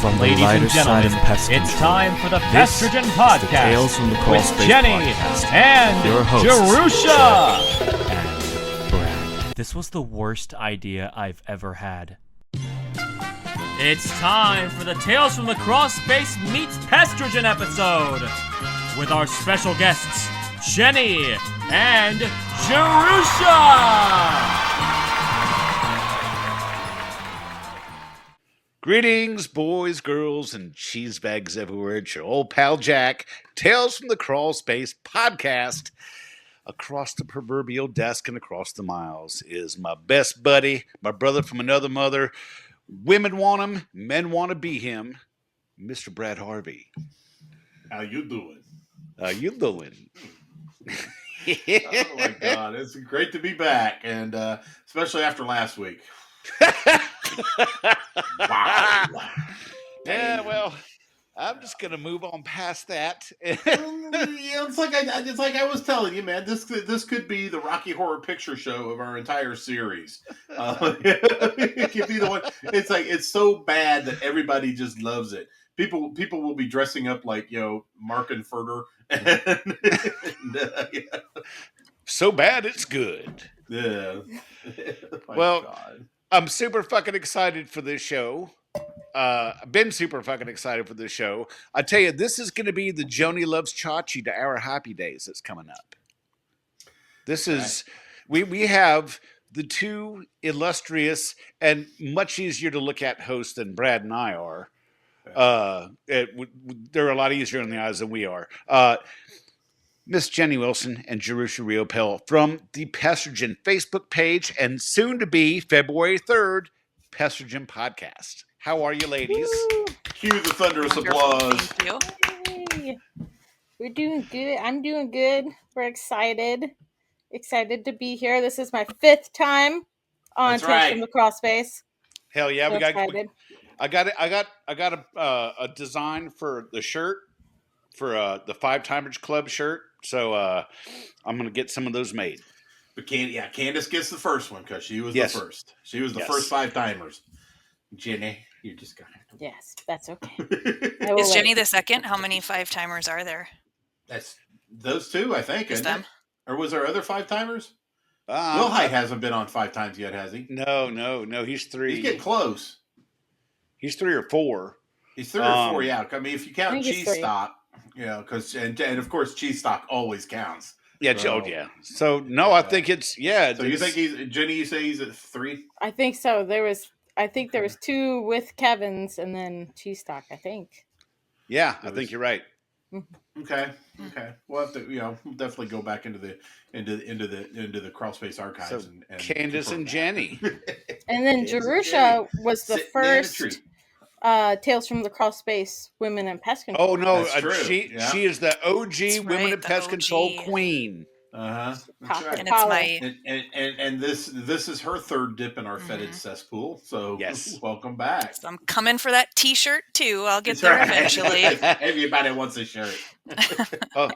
From the Ladies lighter and side of gentlemen, pest it's control, time for the this Pestrogen is Podcast the Tales from the Crawl with Space Jenny Podcast. and Your hosts, Jerusha. and Brad. This was the worst idea I've ever had. It's time for the Tales from the Crawl Space meets Pestrogen episode with our special guests, Jenny and Jerusha. Greetings, boys, girls, and cheese bags everywhere. It's your old pal Jack, Tales from the Crawl Space podcast. Across the proverbial desk and across the miles is my best buddy, my brother from another mother. Women want him, men want to be him, Mr. Brad Harvey. How you doing? How you doing? Oh my God, it's great to be back, and especially after last week. Wow. Yeah, well, I'm just gonna move on past that. It's like I was telling you, man. This could be the Rocky Horror Picture Show of our entire series. It could be the one. It's like it's so bad that everybody just loves it. People will be dressing up like Mark and Furter. So bad it's good. Yeah. Well, God. I'm super fucking excited for this show. I've been super fucking excited for this show. I tell you, this is going to be the Joni Loves Chachi to our happy days that's coming up. This is, we have the two illustrious and much easier to look at hosts than Brad and I are. They're a lot easier in the eyes than we are. Miss Jenny Wilson and Jerusha Riopel from the Pestrogen Facebook page and soon to be February 3rd, Pestrogen podcast. How are you, ladies? Woo! Cue the thunderous Wonderful. applause. Thank you. Hey, we're doing good. I'm doing good. We're excited. Excited to be here. This is my 5th time on That's Tales right. from the Crawl Space. Hell yeah, So we got. excited. I got it. I got a design for the shirt for the Five Timers Club shirt. So I'm gonna get some of those made. But Candace gets the first one because she was Yes. the first. She was the Yes. first 5 timers. Jenny, you're just gonna have to. Yes, that's okay. Is Jenny the second? How many 5-timers are there? That's those two, I think. Just Isn't them? it? Or was there other 5 timers? Will Height hasn't been on 5 times yet, has he? No. He's 3. He's getting close. He's 3 or 4. He's 3 or 4, yeah. I mean, if you count think he's cheese 3. stock, because and of course cheese stock always counts. Yeah, So- yeah. So no, I think it's So you think Jenny? You say he's at 3? I think so. I think there was 2 with Kevin's and then cheese stock, I think. Yeah, I think you're right. Okay. We'll have to, we'll definitely go back into the Crawl Space archives So and Candace and Jenny. And then It's Jerusha was the sitting there in a first tree. Tales from the Crawl Space Women in Pest Control. Oh no, That's true, she yeah. she is the OG That's Women right, in the Pest OG. Control queen. That's Pop right. it. And it's Paula. my And this is her 3rd dip in our fetid cesspool. So Yes. welcome back. so I'm coming for that T-shirt too. I'll get That's there right. eventually. Everybody wants a shirt. Oh,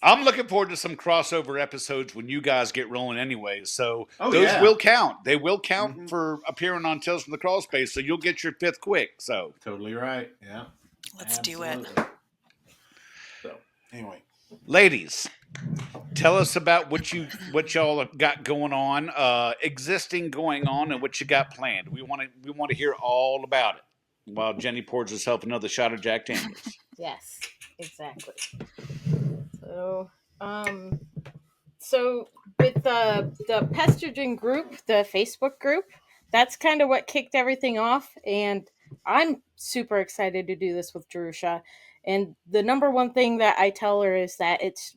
I'm looking forward to some crossover episodes when you guys get rolling anyway. So Oh, those yeah. will count. They will count Mhm. for appearing on Tales from the Crawl Space. So you'll get your 5th quick. So Totally right. Yeah. Let's do it. Absolutely. So anyway, ladies, tell us about what y'all have got going on, existing going on, and what you got planned. We want to hear all about it. While Jenny pours herself another shot of Jack Daniels. Yes, exactly. So with the Pestrogen group, the Facebook group, that's kind of what kicked everything off, and I'm super excited to do this with Jerusha. And the number one thing that I tell her is that it's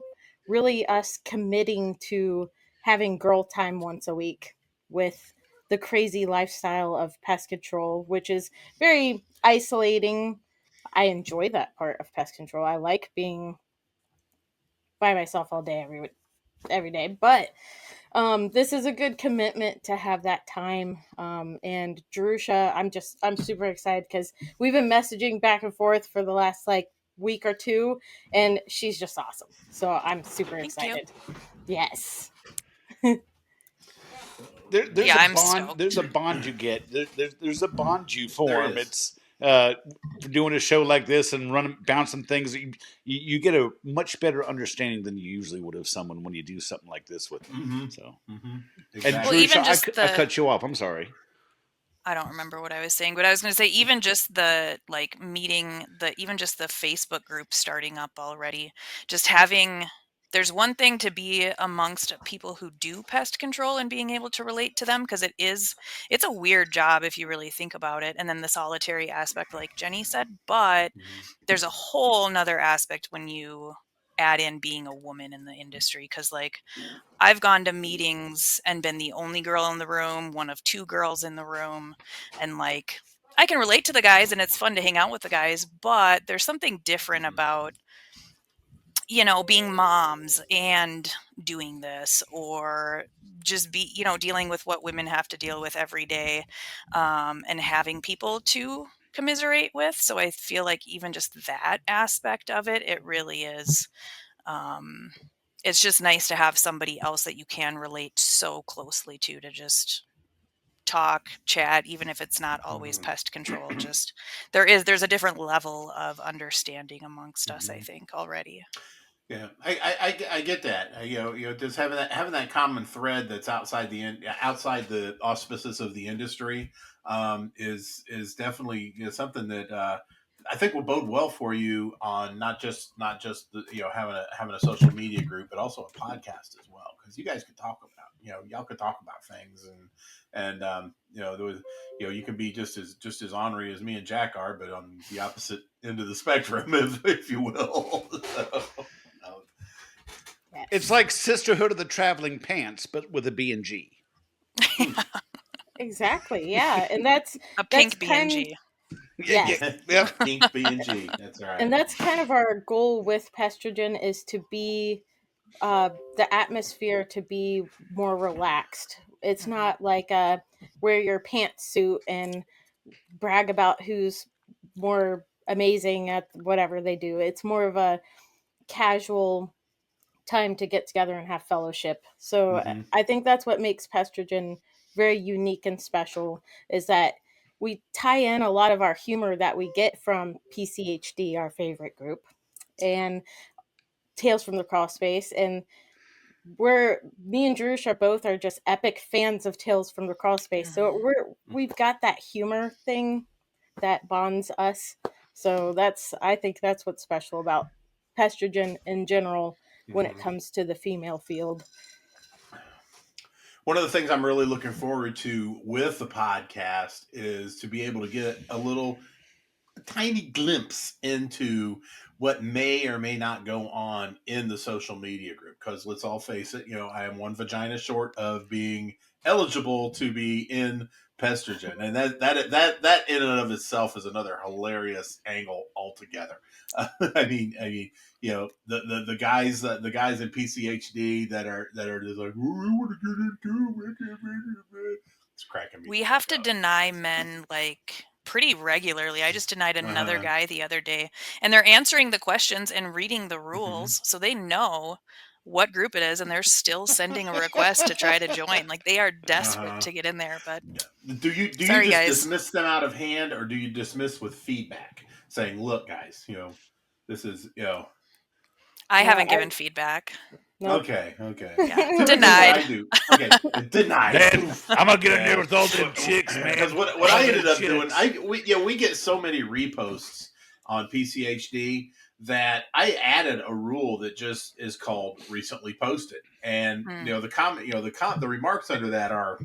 really us committing to having girl time once a week with the crazy lifestyle of pest control, which is very isolating. I enjoy that part of pest control. I like being by myself all day, every day. But this is a good commitment to have that time. And Jerusha, I'm super excited because we've been messaging back and forth for the last week or 2, and she's just awesome. So I'm super Thank excited. Yes. There's Yeah, a I'm bond. stoked. There's a bond you get. There's a bond you form. There is. It's doing a show like this and bouncing things, you get a much better understanding than you usually would of someone when you do something like this with them. Mm-hmm. So, Mm-hmm. and Exactly. Well, even Drusha, just I the cut you off. I'm sorry. I don't remember what I was saying, but I was going to say even just the like meeting even just the Facebook group starting up already, just having there's one thing to be amongst people who do pest control and being able to relate to them because it's a weird job if you really think about it, and then the solitary aspect like Jenny said, but there's a whole nother aspect when you add in being a woman in the industry because like I've gone to meetings and been the only girl in the room, one of two girls in the room, and like I can relate to the guys and it's fun to hang out with the guys, but there's something different about being moms and doing this or just dealing with what women have to deal with every day, and having people to commiserate with. So I feel like even just that aspect of it, it really is. Um, it's just nice to have somebody else that you can relate so closely to just talk, chat, even if it's not always pest control. Just there's a different level of understanding amongst us, I think, already. Yeah, I get that. Just having that common thread that's outside outside the auspices of the industry, is definitely something that I think will bode well for you on not just having a social media group, but also a podcast as well, because you guys could talk about y'all could talk about things and there was you can be just as ornery as me and Jack are, but on the opposite end of the spectrum, if you will. So, Yes. It's like Sisterhood of the Traveling Pants, but with a B&G. Exactly. Yeah, and that's A that's pink kind. B&G. Yes. Yep. Pink B&G. That's right. And that's kind of our goal with Pestrogen is to be the atmosphere to be more relaxed. It's not like wear your pantsuit and brag about who's more amazing at whatever they do. It's more of a casual time to get together and have fellowship. So Mm-hmm. I think that's what makes Pestrogen very unique and special is that we tie in a lot of our humor that we get from PCHD, our favorite group, and Tales from the Crawl Space. And me and Drush are both are just epic fans of Tales from the Crawl Space. So we've got that humor thing that bonds us. So I think that's what's special about Pestrogen in general when it Mm-hmm. comes to the female field. One of the things I'm really looking forward to with the podcast is to be able to get a tiny glimpse into what may or may not go on in the social media group. Because let's all face it, I am one vagina short of being eligible to be in Pestrogen, and that in and of itself is another hilarious angle altogether. The guys in PCHD that are just like, "Oh, I want to get into it." It's cracking me. We have to deny men like pretty regularly. I just denied another guy the other day, and they're answering the questions and reading the rules, so they know what group it is, and they're still sending a request to try to join. Like they are desperate to get in there, but Do you sorry, just guys. dismiss them out of hand, or do you dismiss with feedback, saying, "Look, guys, this is I haven't I given feedback. nope. okay." Yeah, Typically, denied. I do. Okay, denied. Man, I'm gonna get in there with all them chicks, man. Because what All I them ended up chicks. doing, we get so many reposts on PCHD that I added a rule that just is called recently posted, and the comment, the remarks under that are,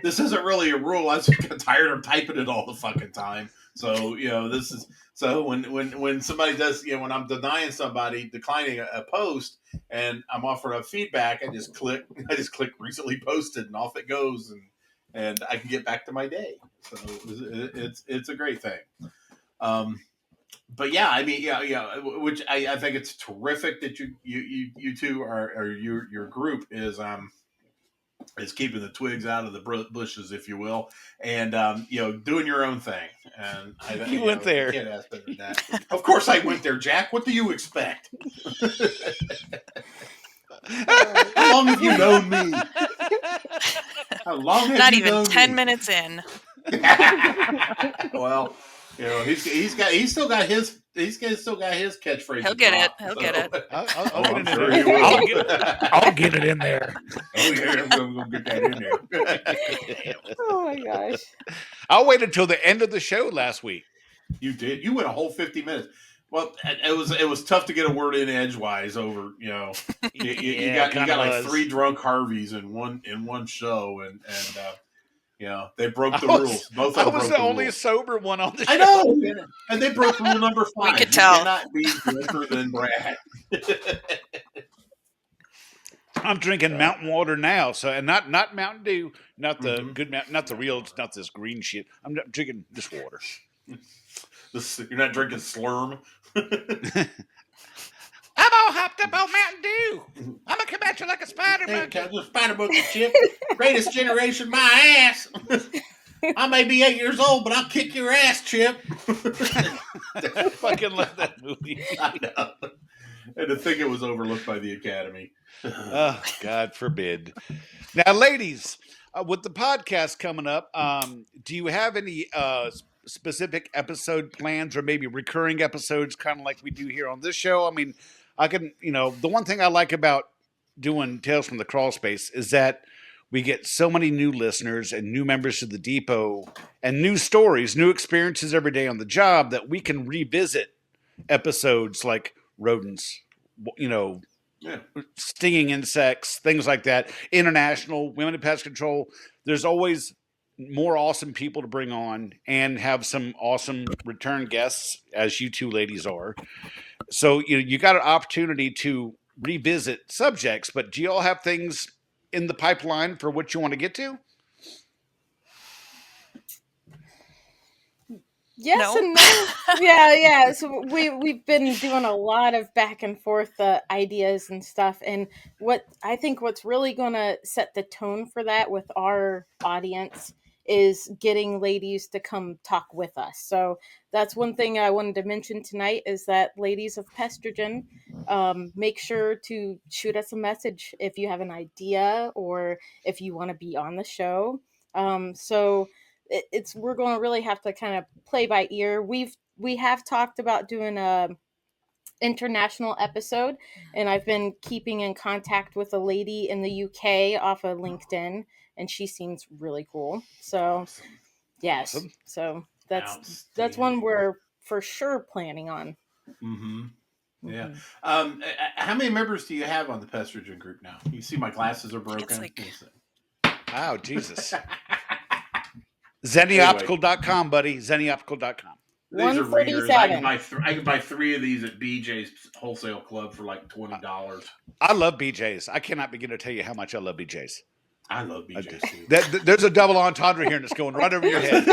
"This isn't really a rule. I just got tired of typing it all the fucking time." So this is so when somebody does when I'm declining a post and I'm offering up feedback, I just click recently posted and off it goes, and I can get back to my day. So it's a great thing. But yeah, I mean, yeah, which I think it's terrific that you two or your group is keeping the twigs out of the bushes, if you will, and doing your own thing. And You went there. You can't ask better than that. Of course, I went there, Jack. What do you expect? How long have you known me? How long have Not you even known 10 me? minutes in. Well, He's still got his catchphrase. He'll to get it. drop, He'll so. get it. I'll get I'm in sure there. he will. I'll get it in there. Oh yeah, I'm gonna get that in there. Oh my gosh. I'll wait until the end of the show last week. You did. You went a whole 50 minutes. Well, it was tough to get a word in edgewise over. You got like 3 drunk Harveys in one show, and they broke the rules. Both I of them was broke the only rules. sober one on the show. I know, and they broke rule number 5. We could You tell. cannot be drunker than Brad. I'm drinking mountain water now, so and not Mountain Dew, not the Mhm. good, not the real, not this green shit. I'm drinking this water. You're not drinking Slurm. I'm all hopped up on Mountain Dew. I'm gonna come at you like a spider monkey. The spider monkey chip, greatest generation, my ass. I may be 8 years old, but I'll kick your ass, Chip. I fucking love that movie. I know. And to think it was overlooked by the Academy. Oh, God forbid. Now, ladies, with the podcast coming up, do you have any specific episode plans or maybe recurring episodes, kind of like we do here on this show? I mean, I can, the one thing I like about doing Tales from the Crawl Space is that we get so many new listeners and new members to the depot and new stories, new experiences every day on the job that we can revisit episodes like rodents, Yeah. stinging insects, things like that. International, women in pest control. There's always more awesome people to bring on and have some awesome return guests, as you two ladies are. So you got an opportunity to revisit subjects, but do you all have things in the pipeline for what you want to get to? Yes No. and no. Yeah. So we've been doing a lot of back and forth ideas and stuff, and what's really going to set the tone for that with our audience is getting ladies to come talk with us. So that's one thing I wanted to mention tonight is that ladies of Pestrogen, make sure to shoot us a message if you have an idea or if you want to be on the show. We're going to really have to kind of play by ear. We have talked about doing a international episode, and I've been keeping in contact with a lady in the UK off of LinkedIn, and she seems really cool. So Awesome. yes, Awesome. so that's one we're for sure planning on. Mm-hmm. Yeah. Mhm. How many members do you have on the Pestrogen group now? You see my glasses are broken. Wow, Jesus. Zennyoptical.com, buddy. Zennyoptical.com. These are readers. I can 147. buy 3 of these at BJ's Wholesale Club for like $20. I love BJ's. I cannot begin to tell you how much I love BJ's. I love BJ's too. There's a double entendre here, and it's going right over your head.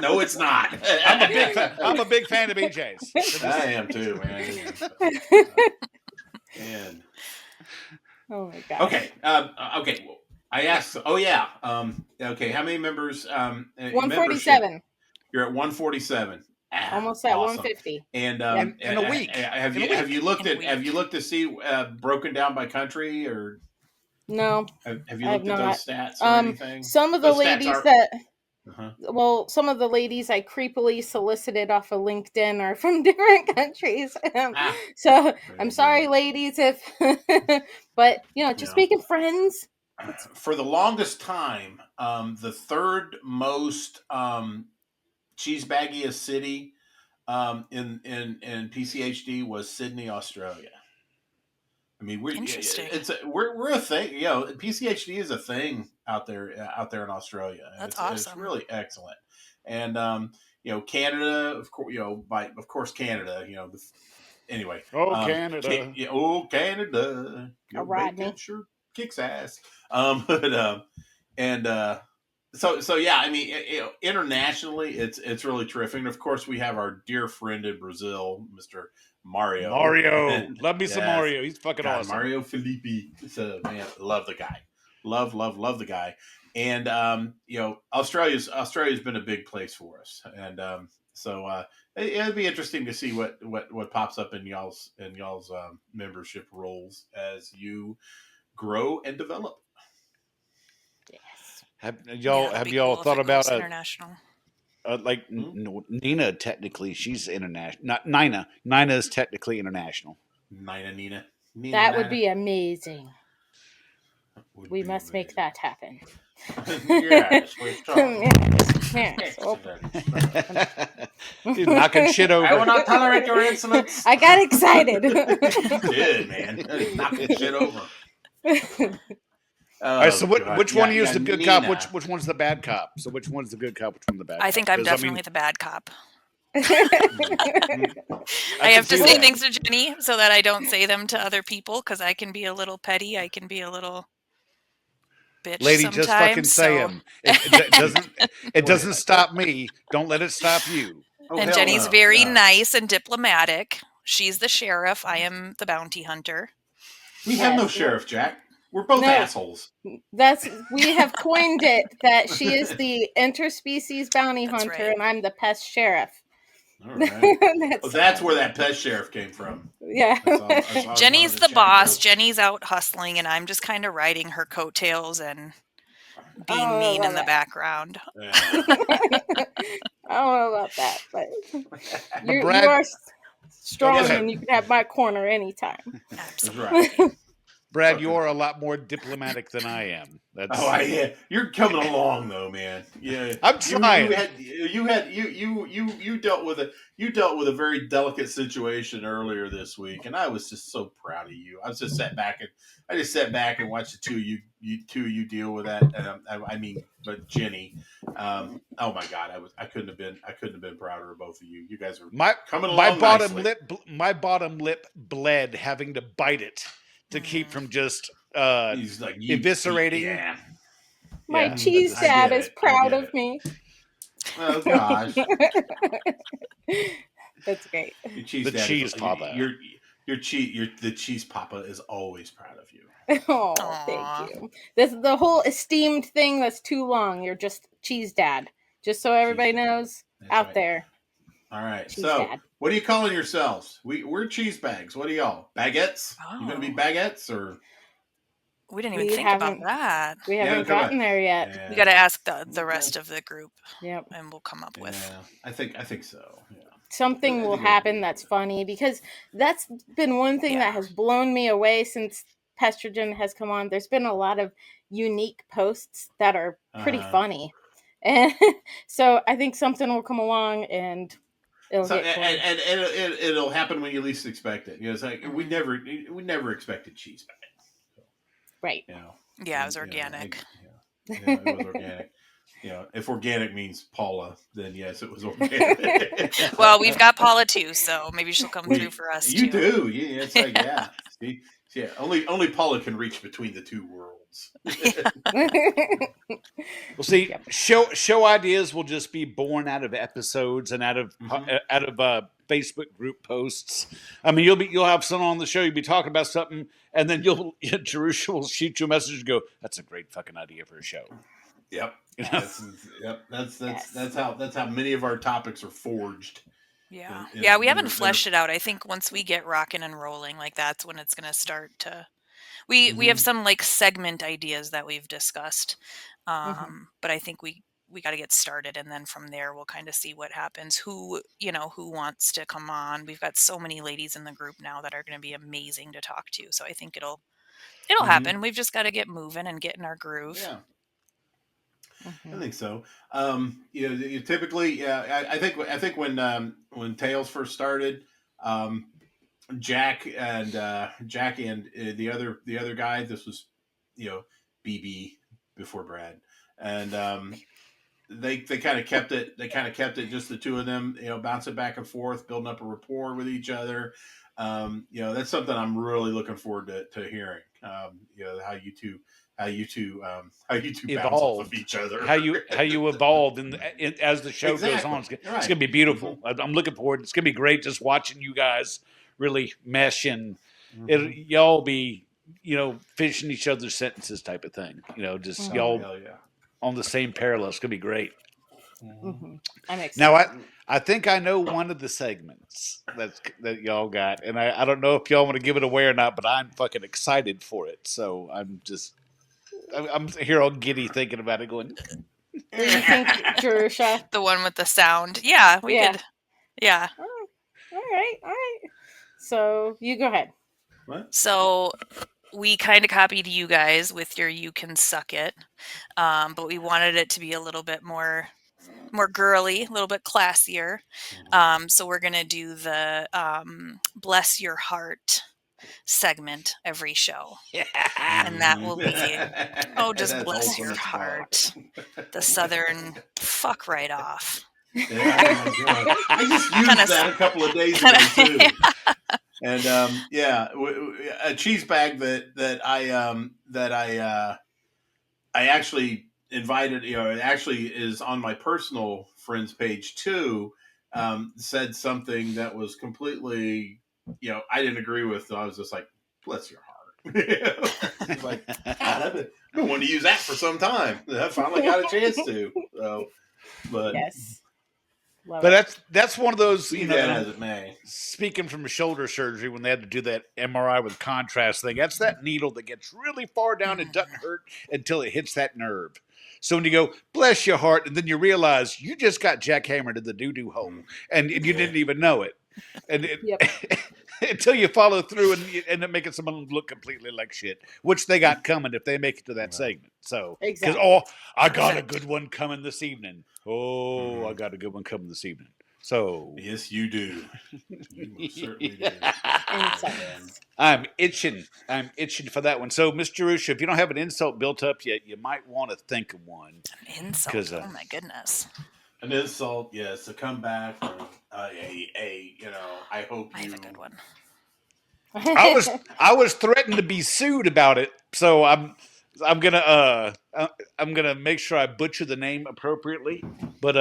No, it's not. I'm a big fan of BJ's. I am too, man. And Oh my god. okay, okay. Well, I asked. Oh yeah. Okay. How many members? 147. You're at 147. Almost at Awesome. 150. And in a week. Have you looked to see broken down by country or No, have you I looked have at not. those stats or anything? Some of the Those stats ladies are- that Uh-huh. some of the ladies I creepily solicited off of LinkedIn are from different countries. So Very I'm sorry, good. ladies, if but just making friends. For the longest time, the third most cheese baggiest city in PCHD was Sydney, Australia. I mean, Interesting. We're a thing. PCHD is a thing out there in Australia. That's It's awesome. really excellent. And Canada, of course, of course, Canada. Anyway. Canada. Canada. Your Rodney. bacon sure kicks ass. So yeah, I mean, internationally, it's really terrific. And of course, we have our dear friend in Brazil, Mr. Mario. Love me some Yes. Mario. He's fucking God, awesome. Mario Felipe. So man, love the guy. Love the guy. And Australia's been a big place for us. And so it'd be interesting to see what pops up in y'all's membership roles as you grow and develop. Yes. Have Yeah, y'all it'd be have y'all cool if thought it about goes international? Like no, Nina, technically, she's international. Not Nina. Nina is technically international. Nina. That would be amazing. Would We be must make that happen. Yes, we're strong. Yes. Oh. He's knocking shit over. I will not tolerate your insolence. I got excited. You did, man. Knocking shit over. All right, so which one of you is the good Nina. cop? Which one's the bad cop? So which one's the good cop? Which one's the bad cop? I think I'm 'Cause, definitely the bad cop. I I have to can see say that. things to Jenny so that I don't say them to other people because I can be a little petty. I can be a little bitch Lady, sometimes. just fucking say so. them. It doesn't stop me. Don't let it stop you. Oh, And hell Jenny's no. very No. nice and diplomatic. She's the sheriff. I am the bounty hunter. We have no Yes. sheriff, Jack. We're both No. assholes. We have coined it that she is the interspecies bounty That's hunter right. and I'm the pest sheriff. All right. That's, That's where that pest sheriff came from. yeah. That's all I Jenny's wanted to the check boss. out. Jenny's out hustling, and I'm just kind of riding her coattails and being Oh, I mean love in the it. background. Yeah. I don't know about that, but you Brad- are strong ahead. and you can have my corner anytime. That's Absolutely. right. Brad, Fucking- you're a lot more diplomatic than I am. That's Yeah. You're coming along though, man. Yeah. I'm trying. You dealt with a very delicate situation earlier this week, and I was just so proud of you. I just sat back and watched the two of you deal with that. But Jenny, oh my God, I couldn't have been prouder of both of you. You guys are coming along nicely. My bottom lip bled having to bite it to keep from just He's like eviscerating. Yeah. My Yeah, cheese I dad get is it. I proud get of it. me. Oh gosh. That's great. Your cheese The dad cheese papa. The cheese papa is always proud of you. Oh, Aw. thank you. This the whole esteemed thing that's too long. You're just cheese dad. Just so everybody dad. knows That's out right. there. All right. Cheese So, dad. what are you calling yourselves? We're cheese bags. What are y'all? Baguettes? You gonna be Oh. baguettes or? We didn't even We think about haven't- that. We Yeah, haven't come on. gotten there yet. Yeah. We got to ask the rest of the group, Yep. and we'll come up with. Yeah, I think so. Yeah. Something I will think it'll happen be that's good. funny because that's been one thing Yeah. that has blown me away since Pestrogen has come on. There's been a lot of unique posts that are pretty Uh-huh. funny. And so I think something will come along and it'll So, get funny. and it'll happen when you least expect it. You know, it's like we never expected cheese bags. Right. You know. Yeah, it was You know, organic. it was organic. You know, if organic means Paula, then yes, it was organic. Well, we've got Paula too, so maybe she'll come through for us You too. do, yeah. It's like See, yeah. Only Paula can reach between the two worlds. Well, see, Yep. show ideas will just be born out of episodes and out of Facebook group posts. I mean, you'll have someone on the show, you'll be talking about something, and then Jerusalem will shoot you a message and go, "That's a great fucking idea for a show." Yep. You know? That's how many of our topics are forged. Yeah. And- Yeah, we and haven't they're- fleshed it out. I think once we get rocking and rolling, like that's when it's going to start to. We have some like segment ideas that we've discussed, but I think we got to get started, and then from there we'll kind of see what happens. Who wants to come on? We've got so many ladies in the group now that are going to be amazing to talk to. So I think it'll happen. We've just got to get moving and get in our groove. Yeah. I think so. You typically, I think when Tails first started, Jackie and the other guy, this was, BB before Brad, and they kind of kept it. They kind of kept it just the two of them, bouncing back and forth, building up a rapport with each other. That's something I'm really looking forward to hearing. How you two bounce off of each other. How you evolve as the show goes on. It's Right. gonna be beautiful. I'm looking forward. It's gonna be great just watching you guys really mesh and y'all be finishing each other's sentences type of thing. Just y'all Hell yeah. on the same parallel. It's gonna be great. I'm excited. Now I think I know one of the segments that y'all got, and I don't know if y'all want to give it away or not, but I'm fucking excited for it. So I'm here all giddy thinking about it, going, What do you think, Jerusha? The one with the sound. Yeah, we Yeah. could. Yeah. All right. So you go ahead. What? So we kind of copied you guys with your "You Can Suck It," but we wanted it to be a little bit more girly, a little bit classier. So we're gonna do the "Bless Your Heart" segment every show, and that will be just That's bless open your as fuck. heart. The Southern fuck right off. Yeah, oh my God. I just used Kinda that a couple of days ago too. And a cheese bag that I actually invited. It actually is on my personal friends page too. Said something that was completely, I didn't agree with. So I was just like, bless your heart. It's like, God, I've been wanting to use that for some time. I finally got a chance to. So, but Yes. Love But it. that's one of those, be that as it may. speaking from shoulder surgery when they had to do that MRI with contrast thing, that's that needle that gets really far down and doesn't hurt until it hits that nerve. So when you go, bless your heart, and then you realize you just got jackhammered in the doo-doo hole, and you didn't even know it. And Yep. until you follow through and you end up making someone look completely like shit, which they got coming if they make it to that segment. So, because, Exactly. I got a good one coming this evening. Oh, I got a good one coming this evening. So, Yes, you do. You most certainly do. Insults. I'm itching. I'm itching for that one. So, Miss Jerusha, if you don't have an insult built up yet, you might want to think of one. An insult. 'Cause, Oh my goodness. An insult, yes, a comeback, or I hope I you. have a good one. I was threatened to be sued about it, so I'm gonna make sure I butcher the name appropriately. But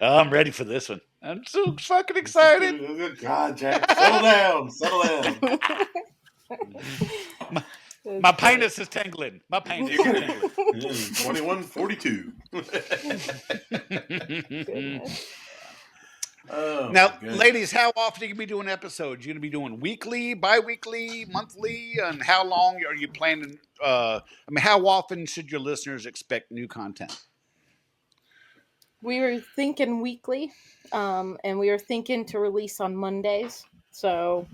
I'm ready for this one. I'm so fucking excited. God, Jack, settle down. My penis is tingling. My penis is tingling. 2142. Goodness. Oh, Now, goodness. ladies, how often are you going to be doing episodes? You going to be doing weekly, bi-weekly, monthly, and how long are you planning? How often should your listeners expect new content? We were thinking weekly, and we were thinking to release on Mondays. So,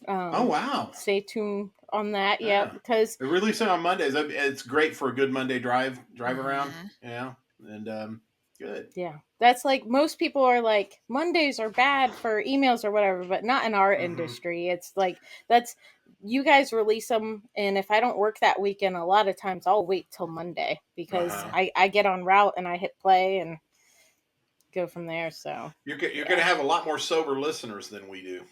Oh wow! stay tuned on that. Yeah. Because They're releasing on Mondays. It's great for a good Monday drive around. Yeah, and good. yeah, that's like most people are like Mondays are bad for emails or whatever, but not in our industry. It's like that's you guys release them, and if I don't work that weekend, a lot of times I'll wait till Monday because I get on route and I hit play and go from there. So You're going to have a lot more sober listeners than we do.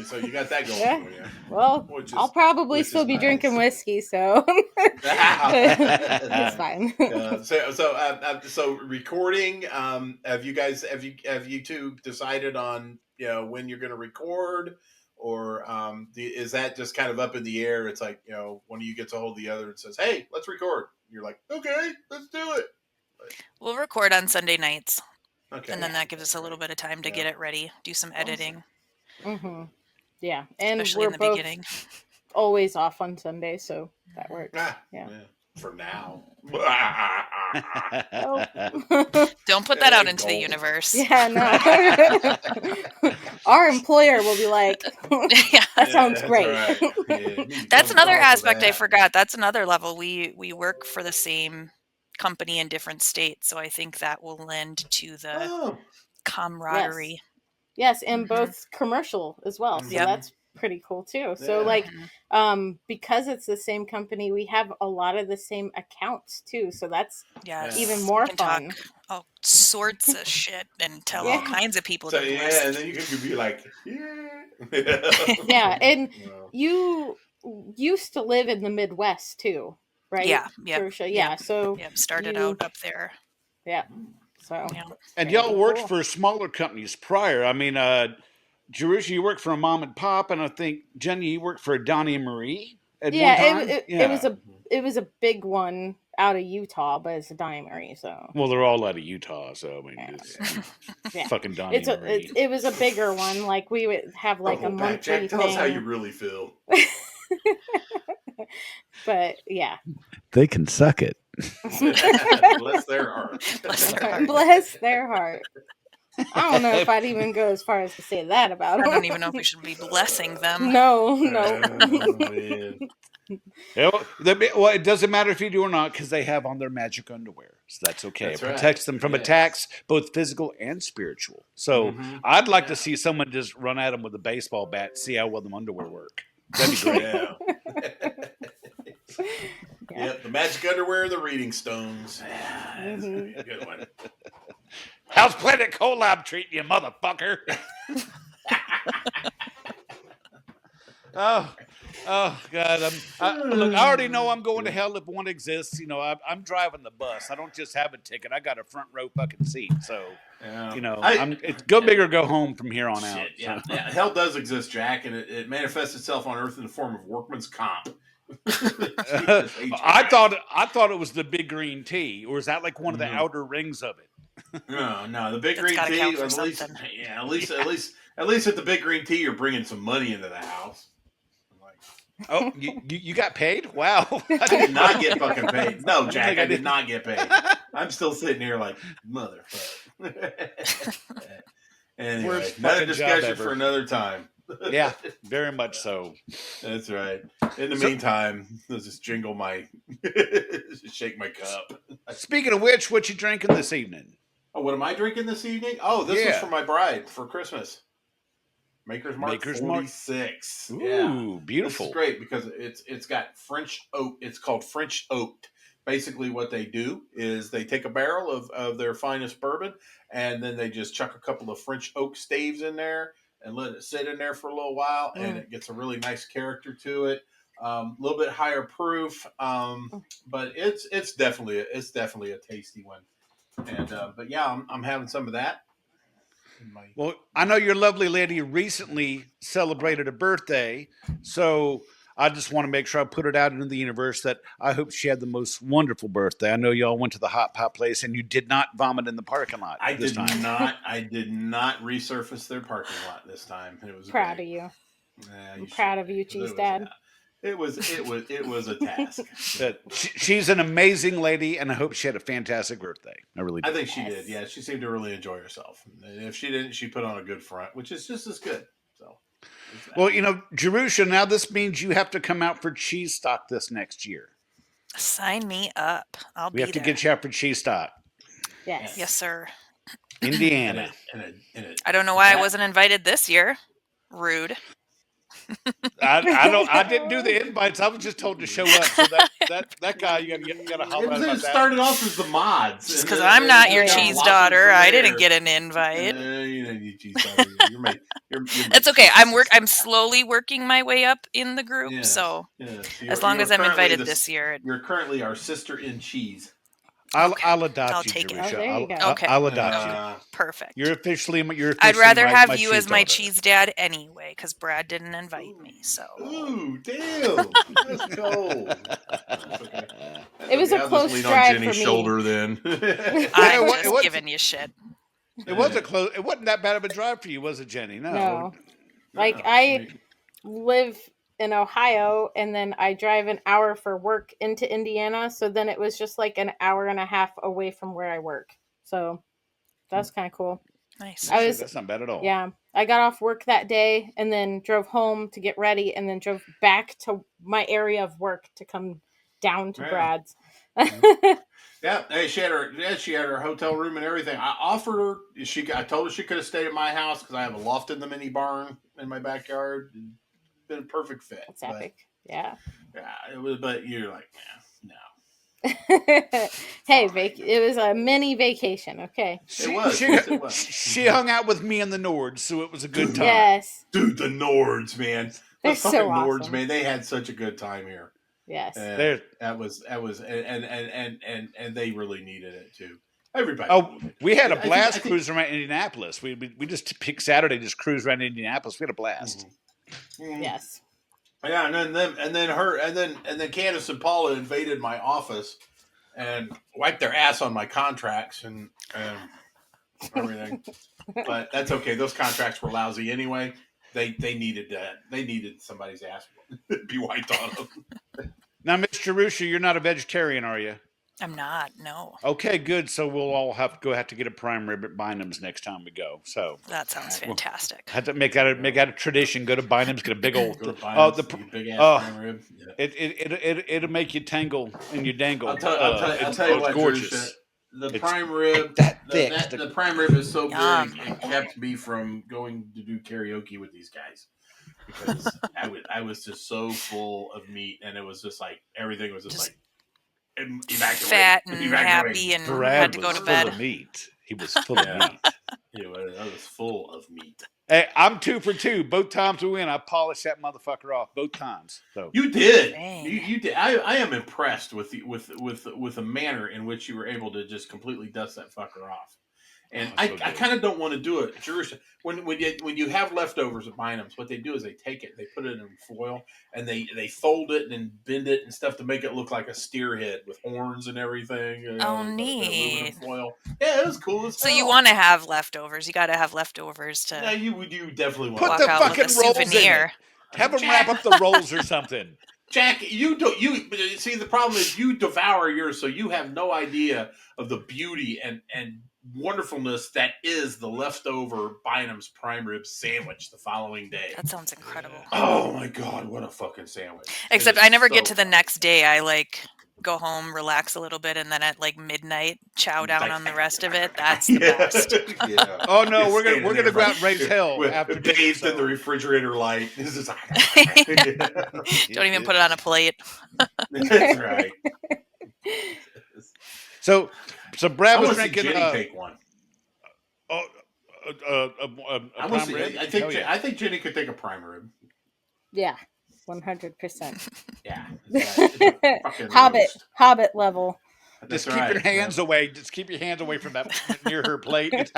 So you got that going for you. Well, I'll probably still be drinking whiskey, so it's fine. So recording. Have you two decided on when you're going to record, or is that just kind of up in the air? It's like one of you gets a hold of the other and says, "Hey, let's record." You're like, "Okay, let's do it." We'll record on Sunday nights. Okay. And then that gives us a little bit of time to get it ready, do some editing. Mm-hmm. Yeah, and especially in the both beginning. Always off on Sunday, so that works. Yeah. For now. Don't put that out into the universe. Yeah, no. Our employer will be like, that sounds great. Right. Yeah, that's another aspect I forgot. That's another level. We work for the same company in different states, so I think that will lend to the camaraderie. Yes, and both commercial as well. So that's pretty cool too. So because it's the same company, we have a lot of the same accounts too. So that's even more fun. Talk all sorts of shit and tell all kinds of people. So and then you can be like, yeah, and you used to live in the Midwest too, right? Yeah. So started out up there. Yeah. So and y'all worked for smaller companies prior. I mean, Jerusha, you worked for a mom and pop, and I think Jenny, you worked for Donnie and Marie. At one time? It was a big one out of Utah, but it's a Donnie and Marie. So they're all out of Utah. So I mean, it's fucking Donnie and Marie. It was a bigger one. Like we would have like a monthly Jack, tell thing. us how you really feel. But yeah, They can suck it. Bless their heart. Bless their heart. Bless their heart. I don't know if I'd even go as far as to say that about I them. don't even know if we should be blessing them. No. Man. Well, it doesn't matter if you do or not because they have on their magic underwear, so that's okay. That's It right. protects them from Yes. attacks, both physical and spiritual. So Mhm. I'd like to Yeah. see someone just run at them with a baseball bat, see how well them underwear work. That'd be great. Yeah. Yep, the magic underwear, the reading stones. That's a good one. How's Planet Collab treating you, motherfucker? Oh God! Look, I already know I'm going to hell if one exists. You know, I'm driving the bus. I don't just have a ticket. I got a front row fucking seat. So, Yeah. you know, it's go big or go home from here on out. Shit, yeah. So. Yeah, hell does exist, Jack, and it manifests itself on Earth in the form of workman's comp. I thought it was the big green tea, or is that like one of the outer rings of it? No, the big That's green gotta tea. count for At least, something. yeah, at least at the big green tea, you're bringing some money into the house. Oh, you got paid? Wow! I did not get fucking paid. No, Jack, I did not get paid. I'm still sitting here like motherfucker. Anyway, Worst another fucking job discussion ever. for another time. Yeah, very much so. That's right. In the meantime, let's just jingle my, just shake my cup. Speaking of which, what you drinking this evening? Oh, what am I drinking this evening? Oh, this was Yeah. for my bride for Christmas. Maker's Mark Maker's Mark. 46. Ooh, Yeah. beautiful. This is great because it's got French oak. It's called French oaked. Basically, what they do is they take a barrel of their finest bourbon, and then they just chuck a couple of French oak staves in there and let it sit in there for a little while, and it gets a really nice character to it. A little bit higher proof, but it's definitely a tasty one. And but yeah, I'm having some of that. Well, I know your lovely lady recently celebrated a birthday, so I just want to make sure I put it out into the universe that I hope she had the most wonderful birthday. I know y'all went to the hot pot place and you did not vomit in the parking lot I this did time. not. I did not resurface their parking lot this time. It was Proud great. of you. Yeah, I'm proud of you, Cheese Dad. It was a task. But she's an amazing lady, and I hope she had a fantastic birthday. I really do. I think she did. Yeah, she seemed to really enjoy herself. And if she didn't, she put on a good front, which is just as good. So, well, you know, Jerusha, now this means you have to come out for cheese stock this next year. Sign me up. I'll We be have to there. get you out for cheese stock. Yes. Yes, sir. Indiana. I don't know why I wasn't invited this year. Rude. I didn't do the invites. I was just told to show up. So that guy, you gotta holler at It about started off as the mods. Just because I'm not your cheese daughter, I didn't get an invite. You know, you cheese daughter. You're my It's okay. I'm cheese I'm slowly working my way up in the group, Yes, so yes. as long as I'm invited this year, You're currently our sister in cheese. I'll adopt I'll you, take it. Jerusha. Oh, there you go. Okay. I'll adopt you. perfect. You're officially I'd rather my- have my you cheese as my daughter. cheese dad anyway, because Brad didn't invite me. So Ooh, damn! That's cold. That's okay. It was a I'll just close lean drive on Jenny's for me. shoulder then. I'm what- just what's- giving you shit. It wasn't close. It wasn't that bad of a drive for you, was it, Jenny? No. Like, I live in Ohio, and then I drive an hour for work into Indiana. So then it was just like an hour and a half away from where I work. So that's kind of cool. Nice. I was, That's not bad at all. yeah, I got off work that day and then drove home to get ready and then drove back to my area of work to come down to Yeah. Brad's. Yeah, hey, she had her hotel room and everything. I offered her. I told her she could have stayed at my house because I have a loft in the mini barn in my backyard. It'd been a perfect fit. That's epic. Yeah. Yeah, it was. But you're like, no. Hey, it was a mini vacation. Okay. It was. It was. She hung out with me in the Nords, so it was a good time. Yes. Dude, the Nords, man. They're The so fucking Nords, awesome. man. They had such a good time here. Yes. And that was, and they really needed it too. Everybody. Oh, needed it. we had a I think- blast cruising around Indianapolis. We just picked Saturday, just cruised around Indianapolis. We had a blast. Mhm. Yes. Yeah, and then Candace and Paula invaded my office and wiped their ass on my contracts and everything. But that's okay. Those contracts were lousy anyway. They needed that. They needed somebody's ass to be wiped on them. Now, Mr. Rusha, you're not a vegetarian, are you? I'm not. No. Okay, good. So we'll all have to get a prime rib at Bynum's next time we go. So That sounds fantastic. I have to make that a tradition. Go to Bynum's, get a big old. Go to Bynum's, get a big ass prime rib. Yeah. It'll make you tangle and you dangle. I'll tell you what, gorgeous. The prime rib, that thick. The prime rib is so Yum. good. It kept me from going to do karaoke with these guys because I was just so full of meat, and it was just like everything was just like fat and happy, and Brad had to go to bed. Full of meat. He was full of meat. I was full of meat. Hey, I'm 2 for 2. Both times we win, I polished that motherfucker off both times. So you did. Dang. You did. I am impressed with the manner in which you were able to just completely dust that fucker off. And I kind of don't want to do it. When you have leftovers at Bynum's, what they do is they take it, they put it in foil, and they fold it and bend it and stuff to make it look like a steer head with horns and everything. Neat. Foil. Yeah, it was cool as So hell. you want to have leftovers? You got to have leftovers to. Yeah, you definitely want put walk the out fucking with a rolls in souvenir. it. Have them wrap up the rolls or something. Jack, you see the problem is you devour yours, so you have no idea of the beauty and wonderfulness that is the leftover Bynum's prime rib sandwich the following day. That sounds incredible. Oh my god, what a fucking sandwich! Except I never get to the next day. I go home, relax a little bit, and then at midnight chow down on the rest of it. That's the best. Yeah. Oh no, we're gonna go out and raise hell after bathed in the refrigerator light. This is Don't even put it on a plate. That's right. So Brad was I drinking. Jenny take one. Prime rib? I think Jenny could take a prime rib. Yeah, 100%. Yeah. Hobbit level. Just keep your hands away. Just keep your hands away from that near her plate.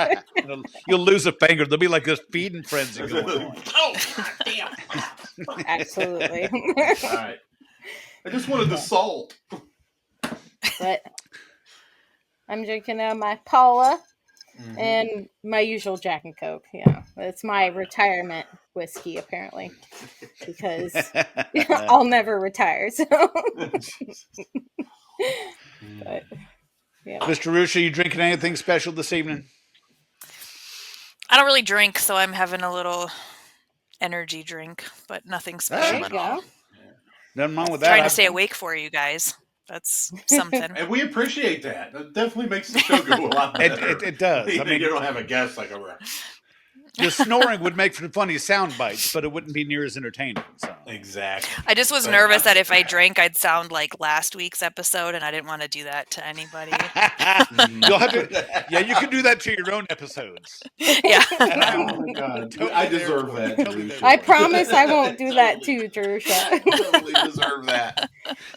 You'll lose a finger. There'll be like this feeding frenzy going on. Oh, God damn. Absolutely. All right. I just wanted the salt. But I'm drinking my Paula and my usual Jack and Coke. Yeah, it's my retirement whiskey apparently because I'll never retire. So, but, yeah. Mr. Rusha, you drinking anything special this evening? I don't really drink, so I'm having a little energy drink, but nothing special at all. Nothing wrong with that. Trying to stay awake for you guys. That's something. And we appreciate that. It definitely makes the show go a lot better. It does. I mean, you don't have a guest like over. The snoring would make for funny sound bites, but it wouldn't be near as entertaining. So. Exactly. I just was nervous that if I drank, I'd sound like last week's episode, and I didn't want to do that to anybody. You'll have to, yeah, you can do that to your own episodes. Yeah. Oh my God. I deserve that. Jerusha. I promise I won't do that too, Jerusha. I totally deserve that.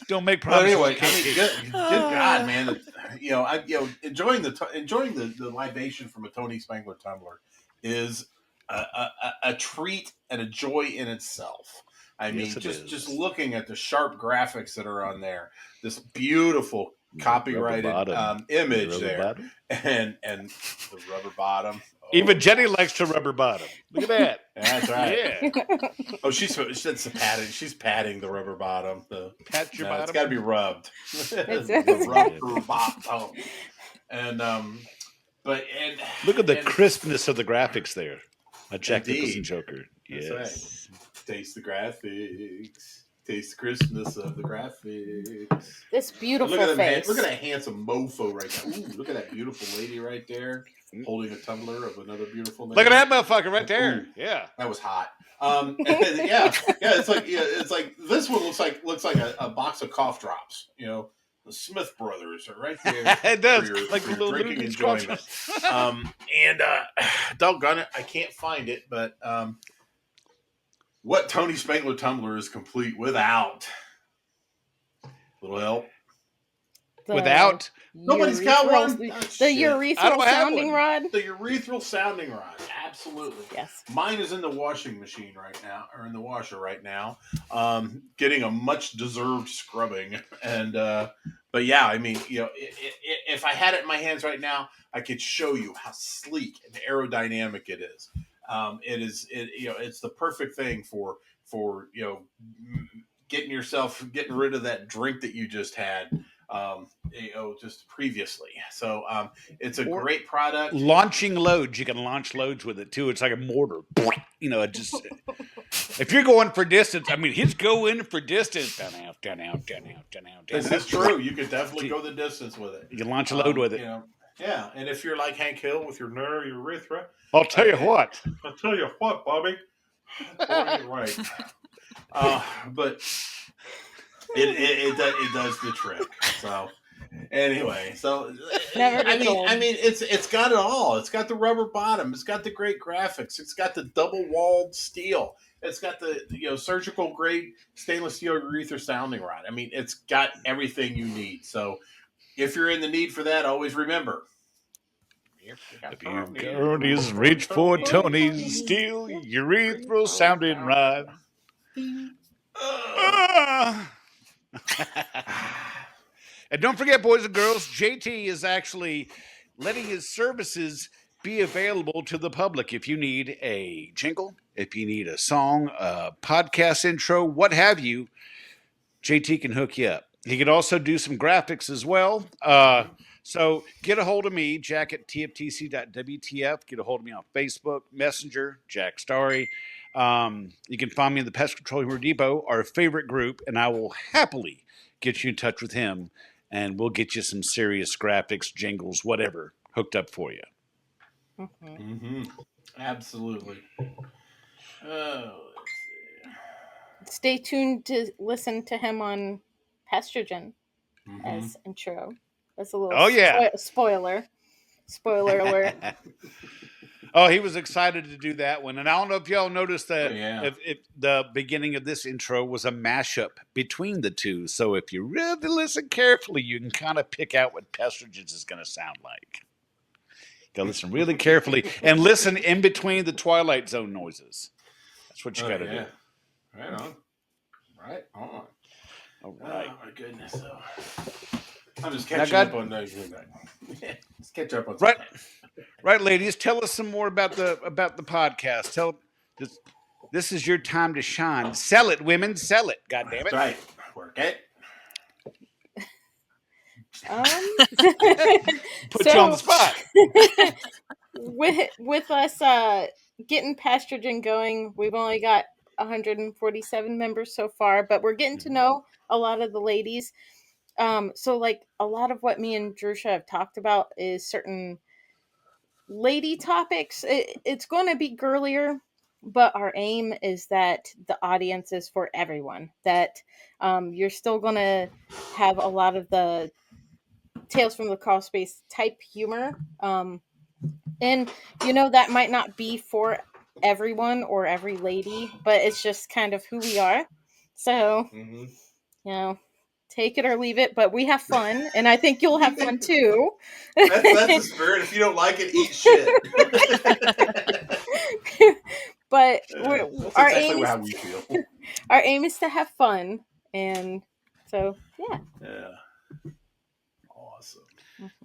Don't make But promises. anyway, I mean, good God, man. Enjoying the libation from a Tony Spangler tumbler is a treat and a joy in itself. I mean, just looking at the sharp graphics that are on there, this beautiful copyrighted image there, bottom. and the rubber bottom. Oh. Even Jenny likes to rubber bottom. Look at that. That's right. Yeah. Oh, she's patting. She's patting the rubber bottom. Pat your bottom. It's got to be rubbed. The rubber bottom. And look at the crispness of the graphics there. A Jack Nicholson Joker. Yes. That's right. Taste the graphics. Taste the crispness of the graphics. This beautiful face. Look at that handsome mofo right there. Ooh, look at that beautiful lady right there holding a tumbler of another beautiful lady. Look at that motherfucker right there. Ooh, yeah. That was hot. It's like this one looks like a box of cough drops. You know, the Smith Brothers are right there. It does. For Like your little drinking enjoyment. Doggone it, I can't find it, but what Tony Spangler tumbler is complete without little help? Without? Nobody's got one. The urethral sounding rod. The urethral sounding rod. Absolutely. Yes. Mine is in the washing machine right now, or in the washer right now, getting a much deserved scrubbing. And but yeah, I mean, you know, if I had it in my hands right now, I could show you how sleek and aerodynamic it is. It's the perfect thing for getting rid of that drink that you just had, just previously. So it's a Or great product. launching loads. You can launch loads with it too. It's like a mortar. It just if you're going for distance, I mean, he's going for distance. Down out, down out, down out, down out. This is true. You could definitely go the distance with it. You can launch a load with it. Yeah, and if you're like Hank Hill with your urethra, I'll tell you what. I'll tell you what, Bobby. Boy, you're right. But it does the trick. So anyway, I mean, it's got it all. It's got the rubber bottom. It's got the great graphics. It's got the double walled steel. It's got the surgical grade stainless steel urethra sounding rod. I mean, it's got everything you need. So if you're in the need for that, always remember. If you reach for Tony's steel urethral sounding rod. And don't forget, boys and girls, JT is actually letting his services be available to the public. If you need a jingle, if you need a song, a podcast intro, what have you, JT can hook you up. He can also do some graphics as well. So get a hold of me, Jack at tftc.wtf. Get a hold of me on Facebook, Messenger, Jack Starry. You can find me in the Pest Control Humor Depot, our favorite group, and I will happily get you in touch with him, and we'll get you some serious graphics, jingles, whatever, hooked up for you. Absolutely. Stay tuned to listen to him on Pestrogen as intro. That's a little spoiler. Spoiler alert. Oh, he was excited to do that one. And I don't know if y'all noticed that if the beginning of this intro was a mashup between the two. So if you really listen carefully, you can kind of pick out what Pestrogen is going to sound like. You got to listen really carefully and listen in between the Twilight Zone noises. That's what you got to do. Right on. Right on. All right. Oh, my goodness. I'm just catching up on those. Let's catch up on something. Right, ladies. Tell us some more about the podcast. This is your time to shine. Sell it, women. Sell it. God damn it. That's right. Work it. Put you on the spot. with us getting Pestrogen going, we've only got 147 members so far, but we're getting to know a lot of the ladies. So like a lot of what me and Drusha have talked about is certain lady topics. It's going to be girlier, but our aim is that the audience is for everyone, that you're still going to have a lot of the Tales from the Crawl Space type humor. And that might not be for everyone or every lady, but it's just kind of who we are. So take it or leave it, but we have fun, and I think you'll have fun too. That's the spirit. If you don't like it, eat shit. But our exactly how we feel. Our aim is to have fun, and so yeah. Awesome.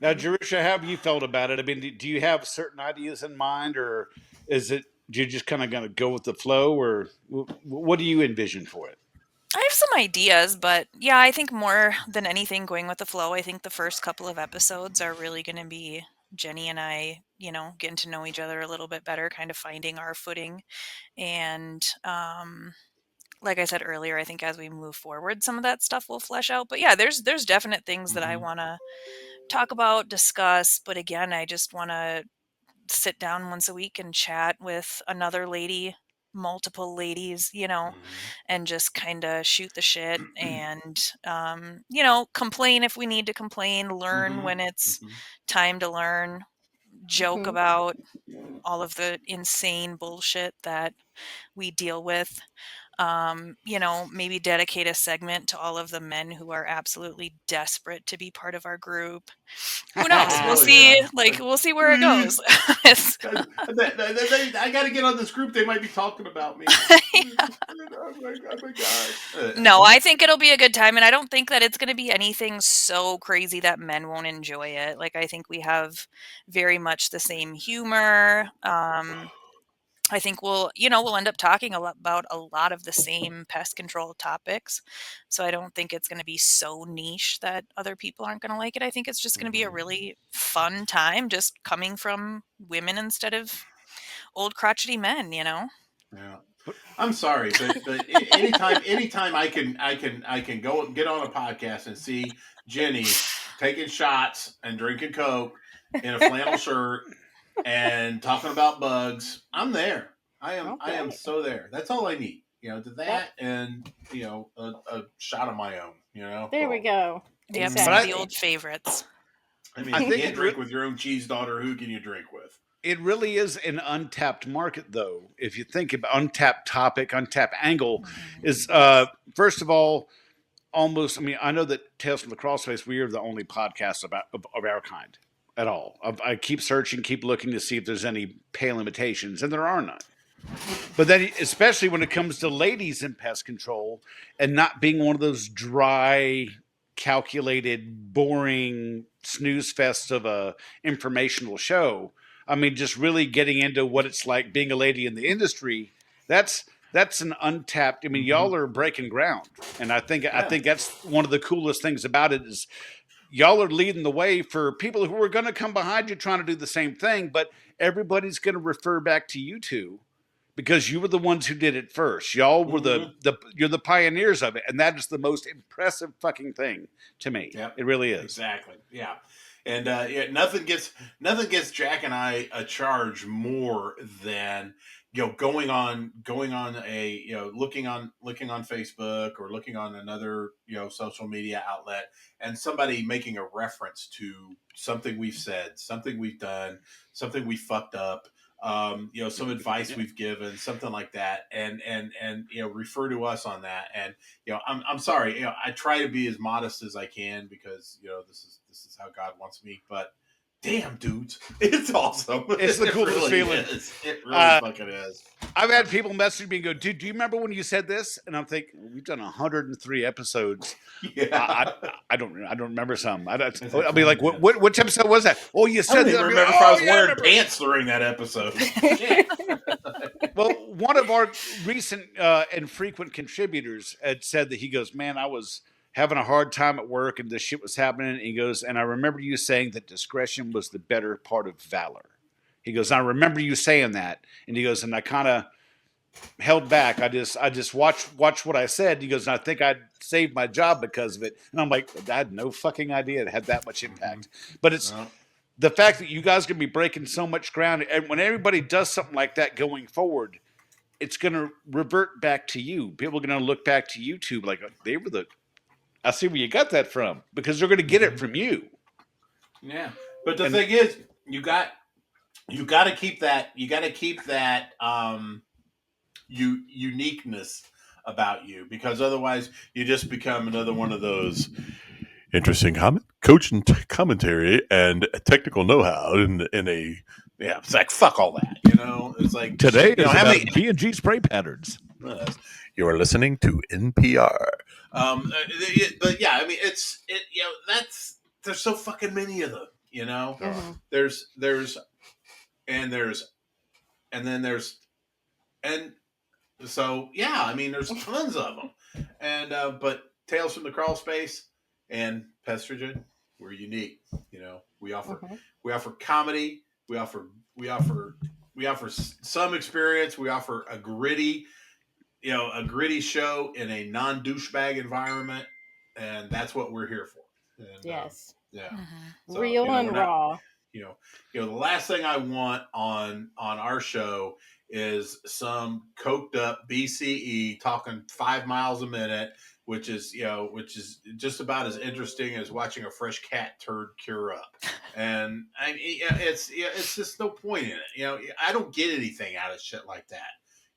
Now, Jerusha, how have you felt about it? I mean, do you have certain ideas in mind, or is it you're just kind of going to go with the flow, or what do you envision for it? I have some ideas, but yeah, I think more than anything going with the flow. I think the first couple of episodes are really going to be Jenny and I, getting to know each other a little bit better, kind of finding our footing. And like I said earlier, I think as we move forward, some of that stuff will flesh out. But yeah, there's definite things that I want to talk about, discuss. But again, I just want to sit down once a week and chat with another lady, multiple ladies, and just kind of shoot the shit and, complain if we need to complain, learn when it's time to learn, joke about all of the insane bullshit that we deal with. Maybe dedicate a segment to all of the men who are absolutely desperate to be part of our group. Who knows? We'll see. We'll see where it goes. I got to get on this group. They might be talking about me. Oh my God. No, I think it'll be a good time, and I don't think that it's going to be anything so crazy that men won't enjoy it. I think we have very much the same humor. I think we'll end up talking about a lot of the same pest control topics. So I don't think it's going to be so niche that other people aren't going to like it. I think it's just going to be a really fun time, just coming from women instead of old crotchety men. Yeah. I'm sorry, but anytime I can go and get on a podcast and see Jenny taking shots and drinking Coke in a flannel shirt and talking about bugs, I'm there. I am so there. That's all I need. To that and a shot of my own. There we go. Yep, Exactly. the old favorites. I mean, you can't drink with your own cheese daughter. Who can you drink with? It really is an untapped market, though. If you think about untapped topic, untapped angle, is first of all, almost. I mean, I know that Tales from the Crawlspace, we are the only podcast of our kind at all. I keep searching, keep looking to see if there's any pale imitations, and there are none. But then, especially when it comes to ladies in pest control, and not being one of those dry, calculated, boring snooze fests of a informational show. I mean, just really getting into what it's like being a lady in the industry. That's an untapped. I mean, y'all are breaking ground, and I think that's one of the coolest things about it is y'all are leading the way for people who are going to come behind you trying to do the same thing. But everybody's going to refer back to you two because you were the ones who did it first. Y'all were you're the pioneers of it, and that is the most impressive fucking thing to me. Yep. It really is. Exactly. Yeah. And nothing gets Jack and I a charge more than going on a looking on Facebook or looking on another social media outlet and somebody making a reference to something we've said, something we've done, something we fucked up, some advice we've given, something like that, and refer to us on that. And I'm sorry, I try to be as modest as I can because this is how God wants me. But damn, dudes, it's awesome. It's the coolest feeling. It really fucking is. I've had people message me and go, "Dude, do you remember when you said this?" And I'm thinking, we've done 103 episodes. Yeah, I don't remember some. I'll be like, which episode was that? Oh, you said I don't remember if I was wearing pants during that episode. Well, one of our recent and frequent contributors had said that he goes, "Man, I was having a hard time at work and this shit was happening." And he goes, "And I remember you saying that discretion was the better part of valor." He goes, "I remember you saying that." And he goes, "And I kind of held back. I just watched what I said." He goes, "And I think I'd saved my job because of it." And I'm like, I had no fucking idea it had that much impact. But it's the fact that you guys are going to be breaking so much ground. And when everybody does something like that going forward, it's going to revert back to you. People are going to look back to YouTube like, they were I see where you got that from, because they're going to get it from you. Yeah. But the thing is, you got to keep that. You got to keep that uniqueness about you, because otherwise you just become another one of those interesting coaching commentary and technical know-how in a it's like fuck all that. It's like today is about P&G spray patterns. You are listening to NPR. But yeah, I mean there's so fucking many of them. There's so yeah, I mean there's tons of them, and but Tales from the Crawl Space and Pestrogen, we're unique. We offer comedy, we offer some experience, we offer a gritty show in a non-douchebag environment, and that's what we're here for. And, yes. So, real and raw. The last thing I want on our show is some coked up BCE talking 5 miles a minute, which is just about as interesting as watching a fresh cat turd cure up. And I mean, it's just no point in it. I don't get anything out of shit like that.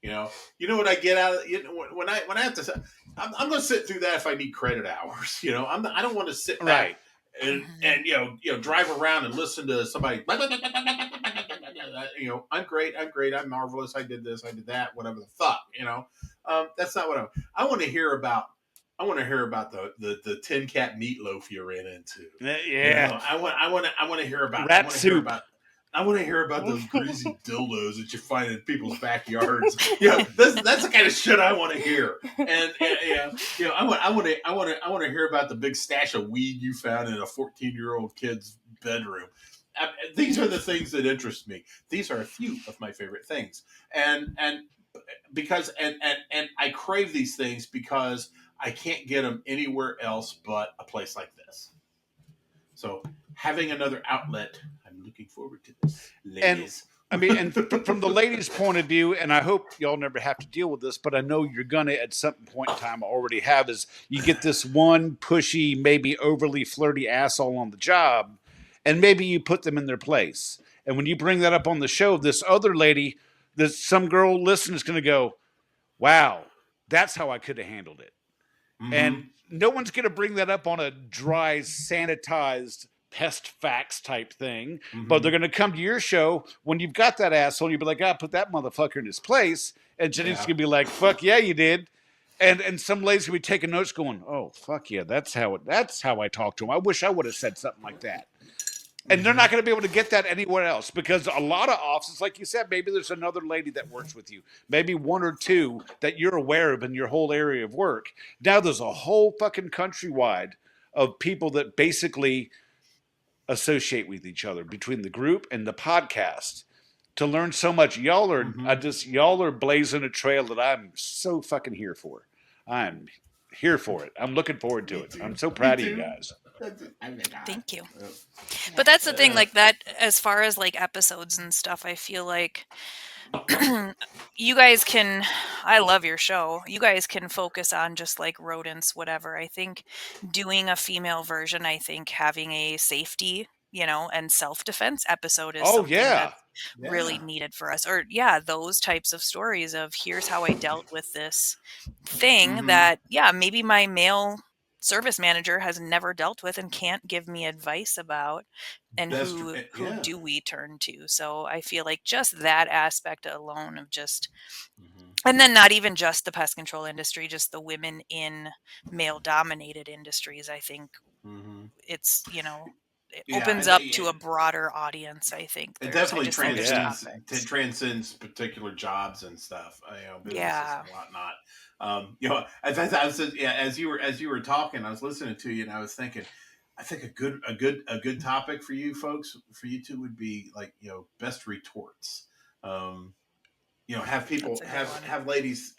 You know what I get out of when I have to. I'm going to sit through that if I need credit hours. I don't want to sit back and drive around and listen to somebody. I'm great. I'm marvelous. I did this. I did that. Whatever the fuck. That's not what I want to hear about. I want to hear about the tin cap meatloaf you ran into. Yeah. I want to hear about rat soup. I want to hear about those greasy dildos that you find in people's backyards. That's the kind of shit I want to hear. And I want to hear about the big stash of weed you found in a 14-year-old kid's bedroom. These are the things that interest me. These are a few of my favorite things, and because I crave these things because I can't get them anywhere else but a place like this. So having another outlet, I'm looking forward to this, ladies. And from the ladies' point of view, and I hope y'all never have to deal with this, but I know you're gonna at some point in time already have, is you get this one pushy, maybe overly flirty asshole on the job, and maybe you put them in their place. And when you bring that up on the show, this other lady, some girl listening is gonna go, "Wow, that's how I could have handled it." Mm-hmm. And no one's going to bring that up on a dry, sanitized pest facts type thing. Mm-hmm. But they're going to come to your show when you've got that asshole. You'll be like, put that motherfucker in his place. And Jenny's going to be like, fuck yeah, you did. And some ladies will be taking notes going, oh, fuck yeah, that's how I talk to him. I wish I would have said something like that. And they're not going to be able to get that anywhere else because a lot of offices, like you said, maybe there's another lady that works with you, maybe one or two that you're aware of in your whole area of work. Now there's a whole fucking countrywide of people that basically associate with each other between the group and the podcast to learn so much. Y'all are blazing a trail that I'm so fucking here for. I'm here for it. I'm looking forward to it. I'm so proud of you guys. Thank you. But that's the thing, like that, as far as like episodes and stuff, I feel like you guys can, I love your show. You guys can focus on just like rodents, whatever. I think doing a female version, I think having a safety, and self-defense episode is something that's really needed for us. Or those types of stories of here's how I dealt with this thing that, maybe my male service manager has never dealt with and can't give me advice about, and who do we turn to? So I feel like just that aspect alone of just, and then not even just the pest control industry, just the women in male dominated industries. I think it's, it opens up to a broader audience. I think it definitely transcends particular jobs and stuff, businesses and whatnot. As you were talking, I was listening to you, and I was thinking, I think a good topic for you folks, for you two, would be like best retorts. Have people have ladies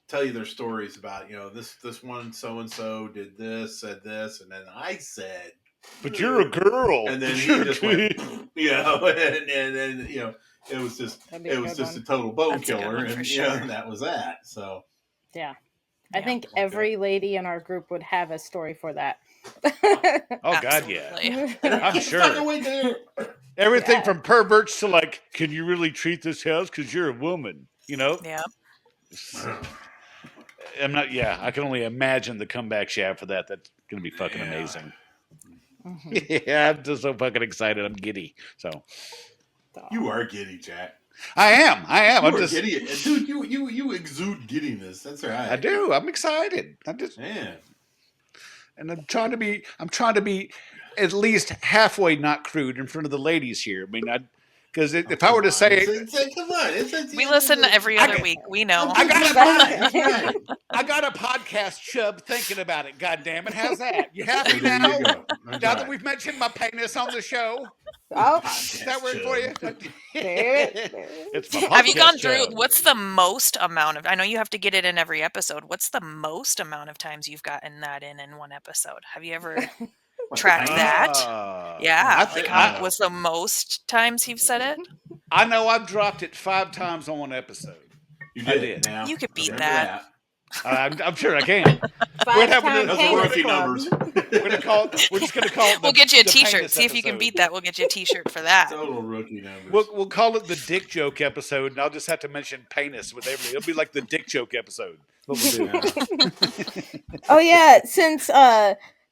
tell you their stories about this one so and so did this, said this, and then I said, but you're a girl, and then he just went, and then it was just a total bone killer, and and that was that. So I think every lady in our group would have a story for that. Oh God, yeah, I'm sure. Everything from perverts to like, can you really treat this house because you're a woman? Yeah. I'm not. Yeah, I can only imagine the comebacks you have for that. That's going to be fucking amazing. Yeah, I'm just so fucking excited. I'm giddy. So you are giddy, Jack. I am. I'm just giddy, dude. You exude giddiness. That's right. I do. I'm excited. And I'm trying to be at least halfway not crude in front of the ladies here. I mean, because if I were to say, come on, we listen every other week. We know. I got a podcast chub thinking about it. God damn it! How's that? You happy now? Now that we've mentioned my penis on the show. Oh, is that word for you? It's my have you gone through? What's the most amount of? I know you have to get it in every episode. What's the most amount of times you've gotten that in one episode? Have you ever tracked that? Yeah. What's the most times you've said it? I know I've dropped it 5 times on one episode. I did. Now. You could beat that. I'm sure I can. Those are rookie numbers. We're just gonna call it. We'll get you a T-shirt. See if you can beat that. We'll get you a T-shirt for that. Total rookie numbers. We'll call it the dick joke episode, and I'll just have to mention penis with everybody. It'll be like the dick joke episode. What we'll do. Oh yeah, since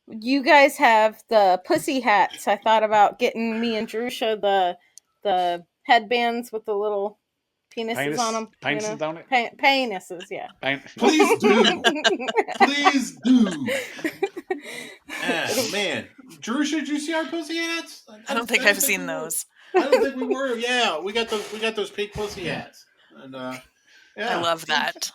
you guys have the pussy hats, I thought about getting me and Jerusha the headbands with the little penises on them. Penises on it? Penises, yeah. Please do. Please do. Man. Jerusha, did you see our pussy hats? I don't think I've seen those. I don't think we were. Yeah, we got those pink pussy hats, and yeah, I love that.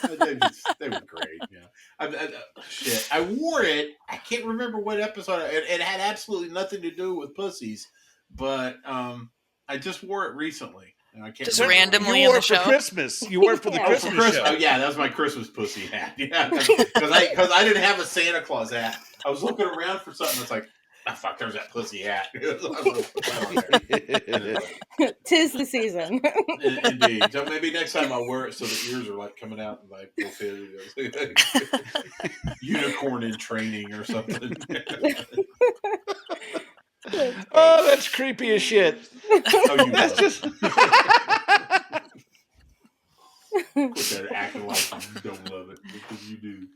they were great. Yeah, shit. I wore it. I can't remember what episode. It had absolutely nothing to do with pussies, but I just wore it recently. And I can't Just remember. randomly You in wore the it for show. Christmas. You wore it for the Yeah. Oh, for Christmas Christmas! show. Oh, yeah, that was my Christmas pussy hat. Yeah, because I didn't have a Santa Claus hat. I was looking around for something. It's like, ah, fuck, there's that pussy hat. I was gonna put that on there. 'Tis the season. Indeed. So maybe next time I'll wear it so the ears are like coming out and like will fit. Unicorn in training or something. Oh, that's creepy as shit. Oh, you That's love just. Quit that acting like you don't love it because you do.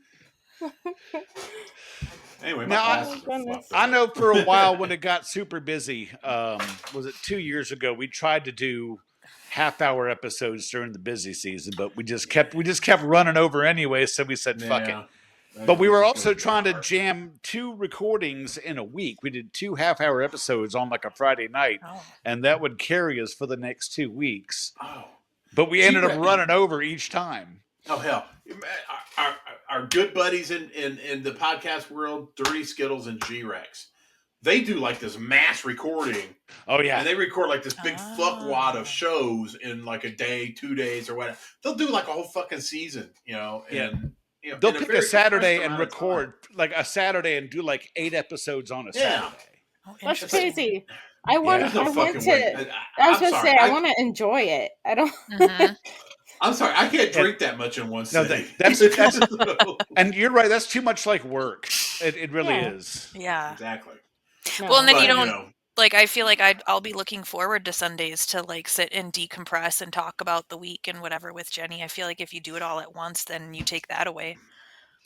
Anyway, my Now, glasses are goodness. fucked up. I know for a while when it got super busy, was it 2 years ago? We tried to do half-hour episodes during the busy season, but we just kept running over anyway. So we said, "Fuck it." Yeah. But we were This is also gonna be trying to hard. jam 2 recordings in a week. We did 2 half-hour episodes on like a Friday night, Oh. and that would carry us for the next 2 weeks. Oh. But we ended up G-Rex. running over each time. Oh hell! Our good buddies in the podcast world, Dirty Skittles and G-Rex, they do like this mass recording, Oh yeah, and they record like this big Ah. fuckwad of shows in like a day, 2 days, or whatever. They'll do like a whole fucking season, you know. Yeah. And you know, they'll in pick very a Saturday compressed and amount of time. record like a Saturday and do like 8 episodes on a Yeah. Saturday. Oh, That's interesting. crazy. I want. There's no I want fucking way. to. I was I'm going to sorry. say I want to enjoy it. I don't. Mhm. I'm sorry. I can't drink that much in one No, sitting. that's and you're right. That's too much like work. It really Yeah. is. Yeah. exactly. No. Well, and then But, you don't know, like. I feel like I'll be looking forward to Sundays to like sit and decompress and talk about the week and whatever with Jenny. I feel like if you do it all at once, then you take that away.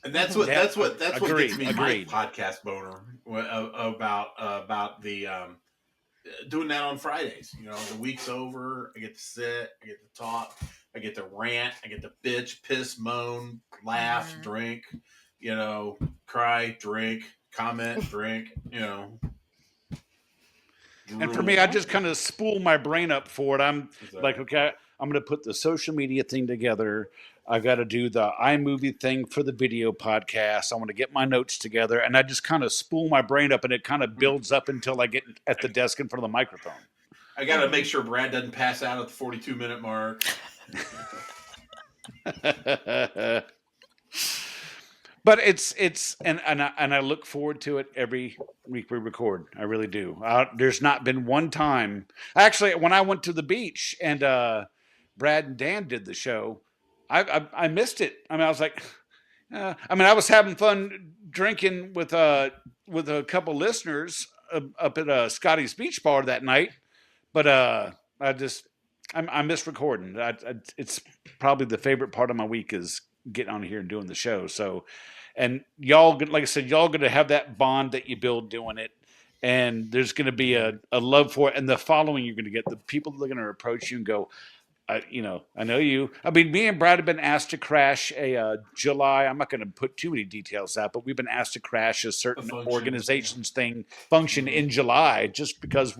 and that's what Yeah, that's what gets agreed, me agreed. my podcast boner about the doing that on Fridays. You know, the week's over. I get to sit. I get to talk. I get to rant. I get to bitch, piss, moan, laugh, Mhm. drink. You know, cry, drink, comment, drink. You know. And for me, I just kind of spool my brain up for it. I'm like, okay, I'm going to put the social media thing together. I got to do the iMovie thing for the video podcast. I want to get my notes together, and I just kind of spool my brain up, and it kind of builds up until I get at the desk in front of the microphone. I got to make sure Brad doesn't pass out at the 42-minute mark. But it's and I look forward to it every week we record. I really do. There's not been one time. Actually, when I went to the beach and Brad and Dan did the show, I missed it. I mean, I was like, I was having fun drinking with a couple listeners up at Scotty's Beach Bar that night, but I miss recording. It's probably the favorite part of my week is getting on here and doing the show. So, and y'all, like I said, y'all going to have that bond that you build doing it. And there's going to be a love for it. And the following you're going to get, the people that are going to approach you and go, I know you. I mean, me and Brad have been asked to crash a July. I'm not going to put too many details out, but we've been asked to crash a certain organization's function in July just because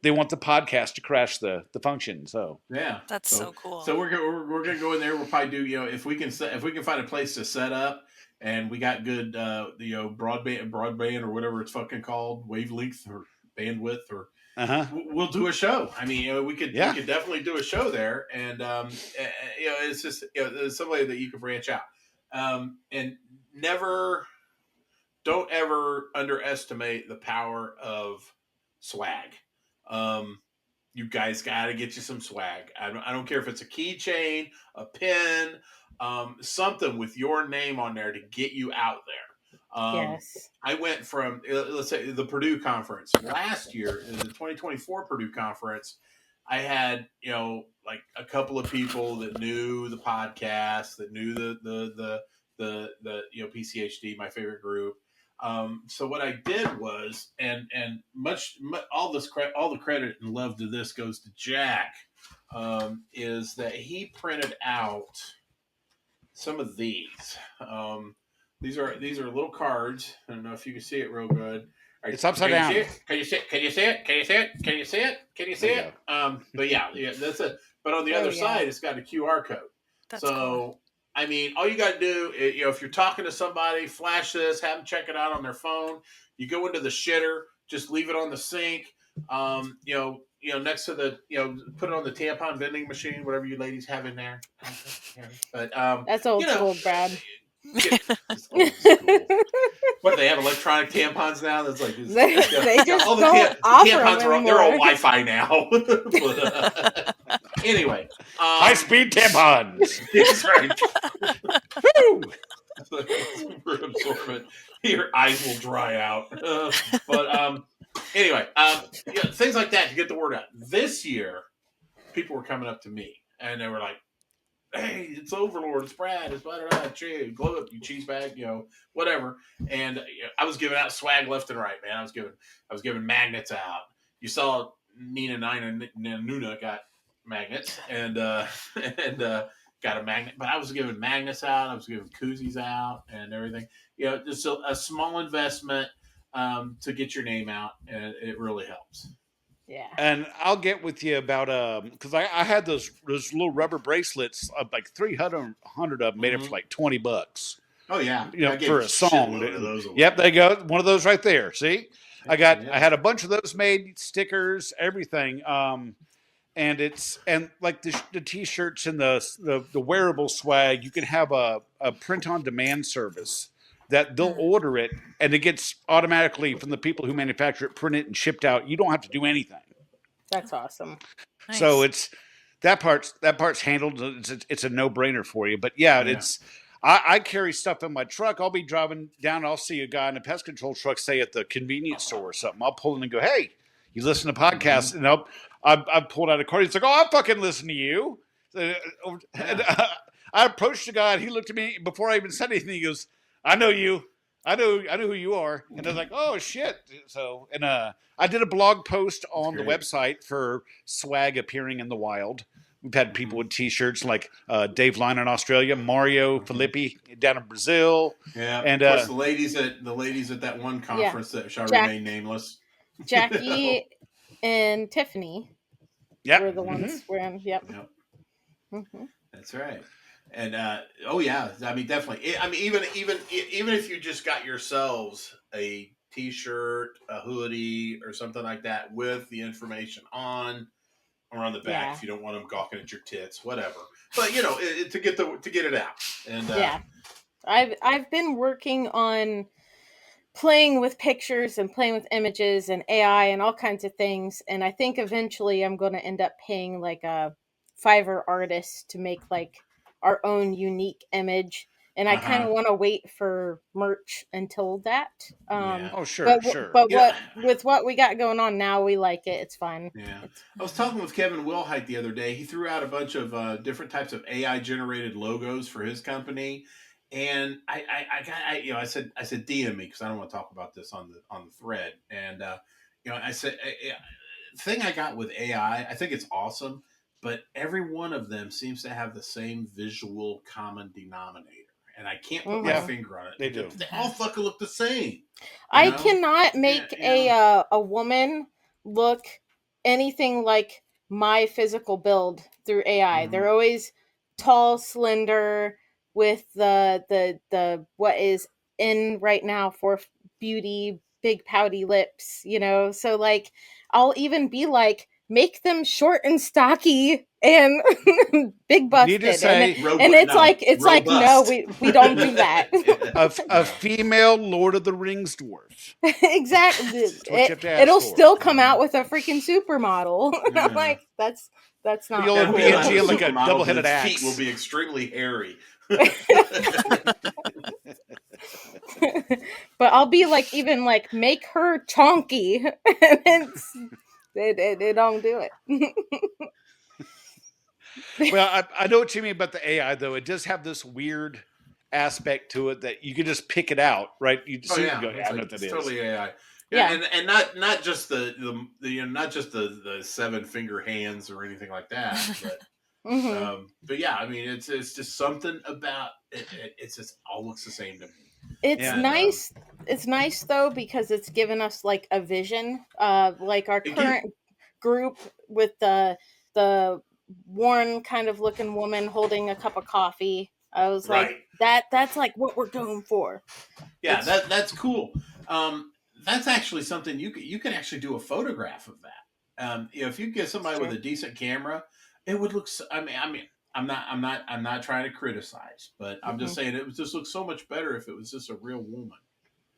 they want the podcast to crash the function. So yeah, That's so cool. So we're gonna go in there. We'll probably do if we can find a place to set up, and we got good broadband or whatever it's fucking called, wavelength or bandwidth or. We'll do a show. I mean, we could definitely do a show there, and it's just it's some way that you can branch out, and don't ever underestimate the power of swag. You guys got to get you some swag. I don't care if it's a keychain, a pin, something with your name on there to get you out there. Yes. I went from, let's say, the Purdue conference last year, in the 2024 Purdue conference. I had, like a couple of people that knew the podcast, that knew the PCHD, my favorite group. So what I did was, and all the credit and love to this goes to Jack, is that he printed out some of these. These are little cards. I don't know if you can see it real good. It's upside Can down. you see it? Can you see it? Can you see it? Can you see it? Can you see it? Can you see There it? But yeah, that's it. But on the Oh, other yeah. side, it's got a QR code. That's So, cool. I mean, all you got to do, if you're talking to somebody, flash this, have them check it out on their phone. You go into the shitter, just leave it on the sink. Next to the, put it on the tampon vending machine, whatever you ladies have in there. But That's old school, Brad. It's old school. What do they have, electronic tampons now? That's like They just all the don't offer tampons them they're all anymore. Wi-Fi now. But, anyway, High-speed tampons. That's right. Woo! Super absorbent. Your eyes will dry out. But anyway, things like that to get the word out. This year, people were coming up to me and they were like, "Hey, it's Overlord, it's Brad, it's blah, blah, blah, glow up, you cheese bag, whatever." And I was giving out swag left and right, man. I was giving magnets out. You saw Nina Nuna got magnets and got a magnet, but I was giving magnets out. I was giving koozies out and everything. Just a small investment to get your name out, and it really helps. Yeah. And I'll get with you about because I had those little rubber bracelets, like 300 of them, made it for like $20. Oh yeah, For a song. Of those Yep, there you go. One of those right there. See, I had a bunch of those made, stickers, everything. And like the t-shirts and the wearable swag, you can have a print on demand service that they'll order it and it gets automatically from the people who manufacture it, printed and shipped out. You don't have to do anything. That's awesome. Nice. So it's that part's handled. It's a no-brainer for you. But it's I carry stuff in my truck. I'll be driving down. I'll see a guy in a pest control truck, say at the convenience store or something. I'll pull in and go, "Hey, you listen to podcasts?" And I've pulled out a card. He's like, "Oh, I fucking listen to you." And I approached the guy and he looked at me before I even said anything. He goes, "I know you. I know who you are." And I was like, "Oh shit!" So, and I did a blog post on the website for swag appearing in the wild. We've had people with T-shirts like Dave Line in Australia, Mario Filippi down in Brazil. Yeah, and of course, the ladies at that one conference that shall remain nameless. Jackie and Tiffany were the ones wearing. Yep. Mm-hmm. That's right. And I mean, definitely. I mean, even if you just got yourselves a T-shirt, a hoodie, or something like that with the information on or on the back, if you don't want them gawking at your tits, whatever. But to get it out. And I've been working on playing with pictures and playing with images and AI and all kinds of things, and I think eventually I'm going to end up paying like a Fiverr artist to make like our own unique image, and I kind of want to wait for merch until that. Sure. But with what we got going on now, we like it. It's fun. Yeah, I was talking with Kevin Wilhite the other day. He threw out a bunch of different types of AI generated logos for his company, and I said DM me because I don't want to talk about this on the thread. And I said thing I got with AI, I think it's awesome, but every one of them seems to have the same visual common denominator. And I can't put my finger on it. They do. They all fucking look the same. I cannot make a woman look anything like my physical build through AI. Mm-hmm. They're always tall, slender, with the what is in right now for beauty, big pouty lips. So like I'll even be like, make them short and stocky and big busted. It's like no, we don't do that. a female Lord of the Rings dwarf. Exactly. It'll still come out with a freaking supermodel. And I'm like, that's not. You'll be like a double-headed axe. Feet will be extremely hairy. But I'll be like, even like, make her chonky, and they don't do it. Well, I know what you mean about the AI, though. It does have this weird aspect to it that you can just pick it out, right? You just go, I know what that is. Totally AI. And not just the not just the 7-finger hands or anything like that, but but yeah, I mean it's just something about it. It's just all looks the same to me. It's And, nice. It's nice though because it's given us like a vision. Like our It current group with the worn kind of looking woman holding a cup of coffee. I was like, Right. that's like what we're going for. Yeah, It's that's cool. That's actually something you can actually do a photograph of that. If you get somebody with true. a decent camera, it would look. I'm not trying to criticize, but I'm just saying it would just look so much better if it was just a real woman,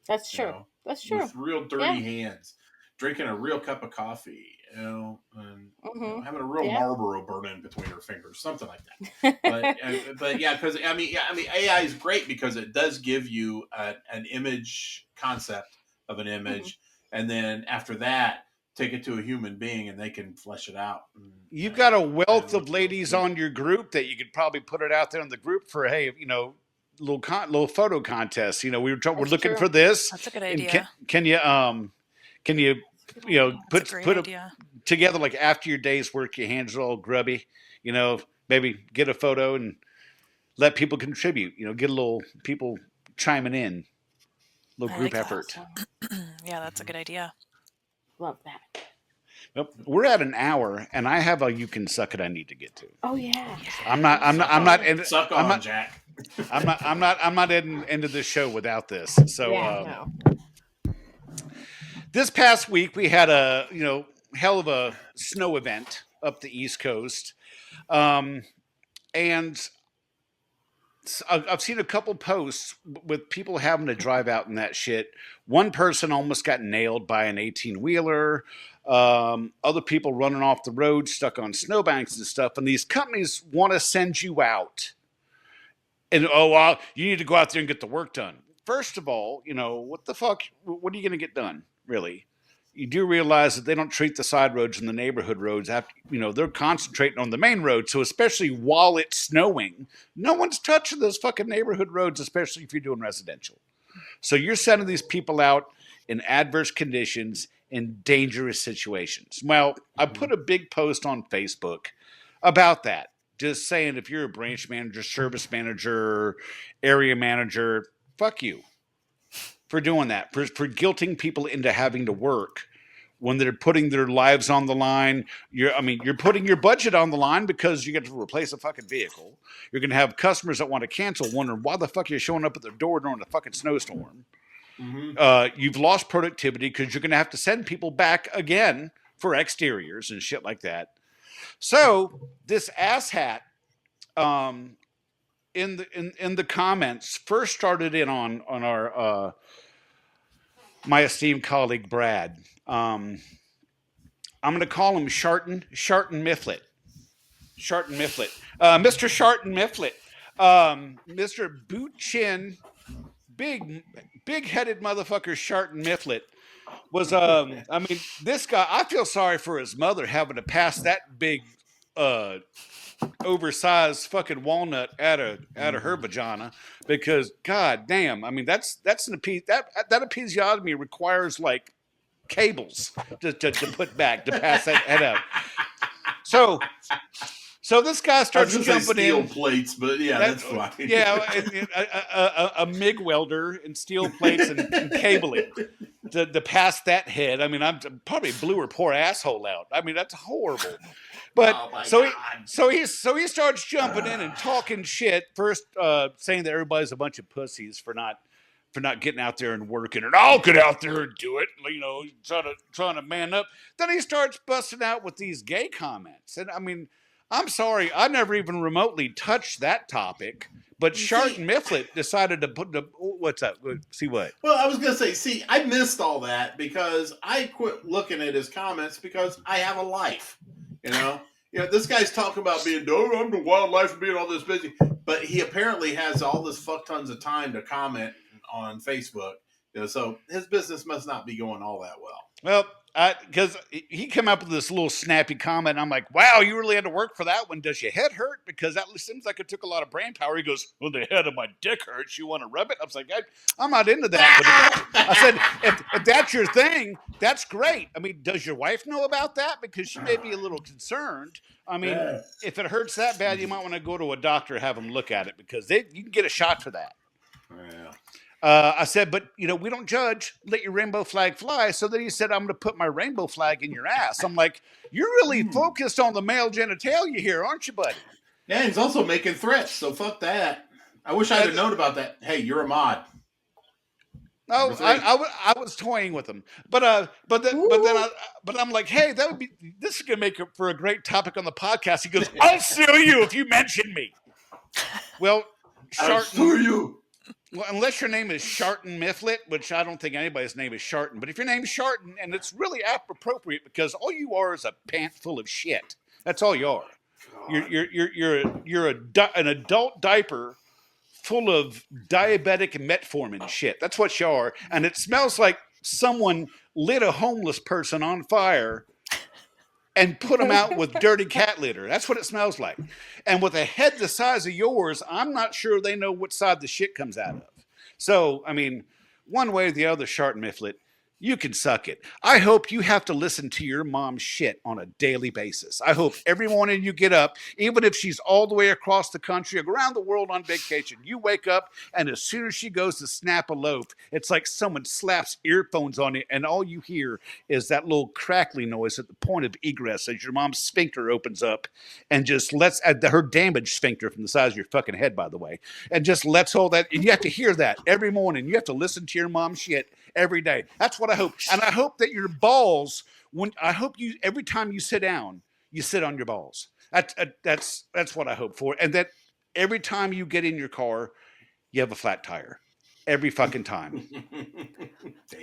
That's you true. know, That's true. with real Yeah. dirty hands, drinking a real cup of coffee, and having a real Yeah. Marlboro burning between her fingers, something like that. But yeah, because AI is great because it does give you an image concept of an image, and then after that, take it to a human being and they can flesh it out. You've got a And wealth it of looks real ladies good. on your group that you could probably put it out there in the group for, hey, little photo contest. We're That's looking true. for this, That's a good and idea. can you That's a great put idea. together, like, after your day's work, your hands are all grubby, maybe get a photo and let people contribute. Get a little people chiming in, little I group like that. effort. Yeah, that's a good idea. Love that. Well, we're at an hour, and I have a you can suck it I need to get to. Oh yeah. I'm not Suck I'm on, not Jack. I'm not into this show without this. So Yeah. No. this past week we had a hell of a snow event up the East Coast, and I've seen a couple posts with people having to drive out in that shit. One person almost got nailed by an 18-wheeler. Other people running off the road, stuck on snowbanks and stuff. And these companies want to send you out. And, you need to go out there and get the work done. First of all, what the fuck? What are you going to get done, really? You do realize that they don't treat the side roads and the neighborhood roads after, they're concentrating on the main road. So especially while it's snowing, no one's touching those fucking neighborhood roads, especially if you're doing residential. So you're sending these people out in adverse conditions in dangerous situations. Well, I put a big post on Facebook about that, just saying if you're a branch manager, service manager, area manager, fuck you for doing that, for guilting people into having to work when they're putting their lives on the line. You're putting your budget on the line because you get to replace a fucking vehicle. You're going to have customers that want to cancel wondering why the fuck you're showing up at their door during a fucking snowstorm. You've lost productivity because you're going to have to send people back again for exteriors and shit like that. So this asshat, in the comments, first started in on our my esteemed colleague Brad. I'm going to call him Sharton Mifflin. Mr. Sharton Mifflin. Mr. Boot Chin, big headed motherfucker Sharton Mifflin was this guy, I feel sorry for his mother having to pass that big oversized fucking walnut out of her vagina, because god damn, that's an that episiotomy requires like cables to put back to pass that head up. So this guy starts jumping steel in. plates, but yeah, that's fine. Yeah, a MIG welder and steel plates and cabling to pass that head. I'm probably blew her poor asshole out. That's horrible. But so he starts jumping in and talking shit. First, saying that everybody's a bunch of pussies for not getting out there and working, and I'll get out there and do it. Trying to man up. Then he starts busting out with these gay comments, and I'm sorry, I never even remotely touched that topic. But Sharton Mifflin decided to put what's up? See what? Well, I was gonna say, I missed all that because I quit looking at his comments because I have a life. This guy's talking about being I'm the wildlife and being all this busy, but he apparently has all this fuck tons of time to comment on Facebook. So his business must not be going all that well. Well, because he came up with this little snappy comment, and I'm like, wow, you really had to work for that one. Does your head hurt? Because that seems like it took a lot of brain power. He goes, well, the head of my dick hurts. You want to rub it? I was like, I'm not into that. But I said, if that's your thing, that's great. Does your wife know about that? Because she may be a little concerned. If it hurts that bad, you might want to go to a doctor, have them look at it, because you can get a shot for that. Yeah. I said, but we don't judge. Let your rainbow flag fly. So then he said, I'm going to put my rainbow flag in your ass. I'm like, you're really focused on the male genitalia here, aren't you, buddy? Yeah, he's also making threats, so fuck that. I wish I'd have known about that. Hey, you're a mod. No, Number three. I was toying with him, but I'm like, hey, this is gonna make it for a great topic on the podcast. He goes, I'll sue you if you mention me. Well, I'll sue you. Well, unless your name is Sharton Mifflet, which I don't think anybody's name is Sharton, but if your name's Sharton, and it's really appropriate because all you are is a pant full of shit. That's all you are. You're an adult diaper full of diabetic metformin shit. That's what you are. And it smells like someone lit a homeless person on fire and put them out with dirty cat litter. That's what it smells like. And with a head the size of yours, I'm not sure they know what side the shit comes out of. So, I mean, one way or the other, Sharton Mifflet, you can suck it. I hope you have to listen to your mom's shit on a daily basis. I hope every morning you get up, even if she's all the way across the country or around the world on vacation, you wake up and as soon as she goes to snap a loaf, it's like someone slaps earphones on it and all you hear is that little crackly noise at the point of egress as your mom's sphincter opens up and just lets her damaged sphincter from the size of your fucking head, by the way, and just lets all that. And you have to hear that every morning. You have to listen to your mom's shit every day. That's what I hope. And I hope that your balls, every time you sit down, you sit on your balls. That's what I hope for. And that every time you get in your car, you have a flat tire. Every fucking time.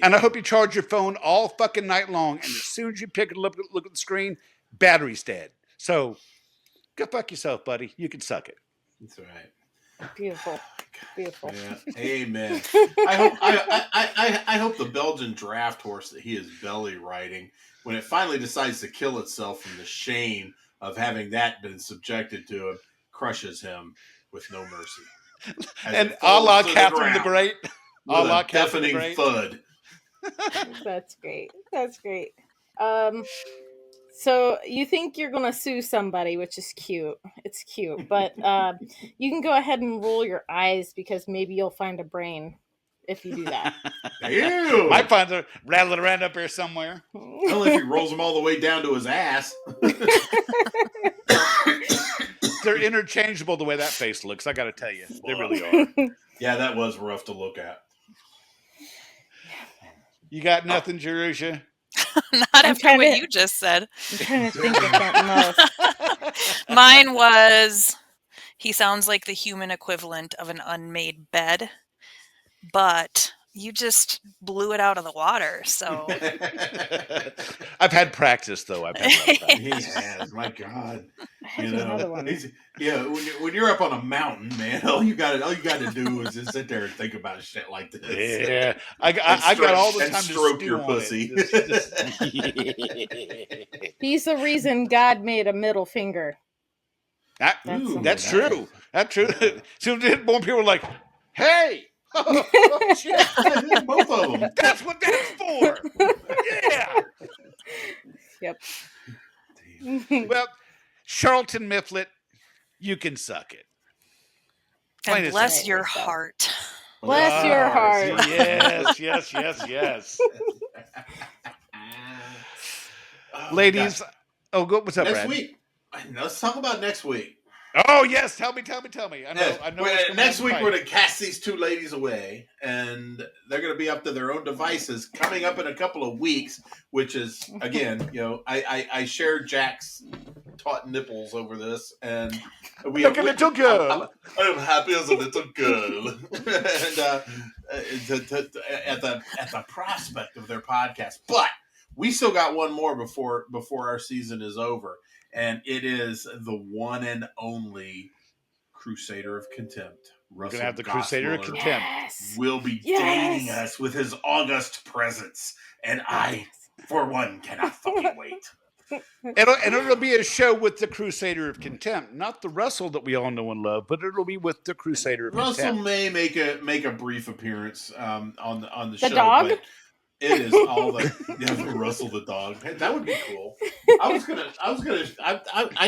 And I hope you charge your phone all fucking night long. And as soon as you pick it up, look at the screen, battery's dead. So go fuck yourself, buddy. You can suck it. That's right. Beautiful. Beautiful. Yeah. Amen. I hope the Belgian draft horse that he is belly riding, when it finally decides to kill itself from the shame of having that been subjected to him, crushes him with no mercy. And a la Catherine the Great. A la deafening thud. That's great. That's great. So you think you're going to sue somebody, which is cute. It's cute. But you can go ahead and roll your eyes because maybe you'll find a brain if you do that. Ew. Might find her rattling around up here somewhere. Only if he rolls them all the way down to his ass. They're interchangeable the way that face looks, I got to tell you. They really are. Yeah, that was rough to look at. You got nothing, Jerusha? Not after what you just said. I'm trying to think of something else. Mine was, he sounds like the human equivalent of an unmade bed, but you just blew it out of the water, so. I've had practice, though. He has, my God. You know, when you're up on a mountain, man, all you got to do is just sit there and think about shit like this. Yeah, I got all the time to stroke your pussy. He's the reason God made a middle finger. That's true. That's true. So more people are like, "Hey, oh, shit. Both of them. That's what that's for." Yeah. Yep. Well, Charlton Mifflet, you can suck it. And bless your heart. Bless your heart. Yes. Ladies, what's up, next Brad? week. Let's talk about next week. Oh, yes. Tell me. I know. Next week, we're going to cast these two ladies away, and they're going to be up to their own devices coming up in a couple of weeks, which is, again, I shared Jack's taut nipples over this, and like a little girl. I'm happy as a little girl. And at the prospect of their podcast. But we still got one more before our season is over. And it is the one and only Crusader of Contempt. We're going to have the Crusader of Contempt. Will be dating us with his august presence. And I, for one, cannot fucking wait. It'll be a show with the Crusader of Contempt. Not the Russell that we all know and love, but it'll be with the Crusader of Contempt. Russell may make a brief appearance on the show. The dog? But it is all the Russell the dog. Hey, that would be cool. I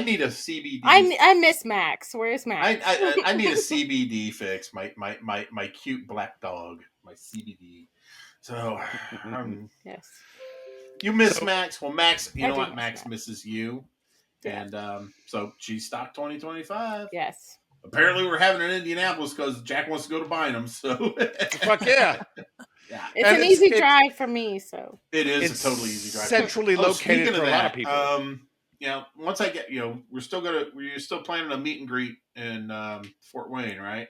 need a CBD. I miss Max. Where's Max? I need a CBD fix. My cute black dog. my CBD. So Yes. you miss Max. Well, Max, you I know do what? miss Max Max. misses you. Yeah. And so she's stock 2025. Yes. Apparently, we're having it in Indianapolis because Jack wants to go to Bynum. So Fuck yeah. yeah, It's And an easy drive for me, so. it is It's a totally easy drive. centrally located speaking for of a lot of that, people. once I get, we're still planning a meet and greet in Fort Wayne, right?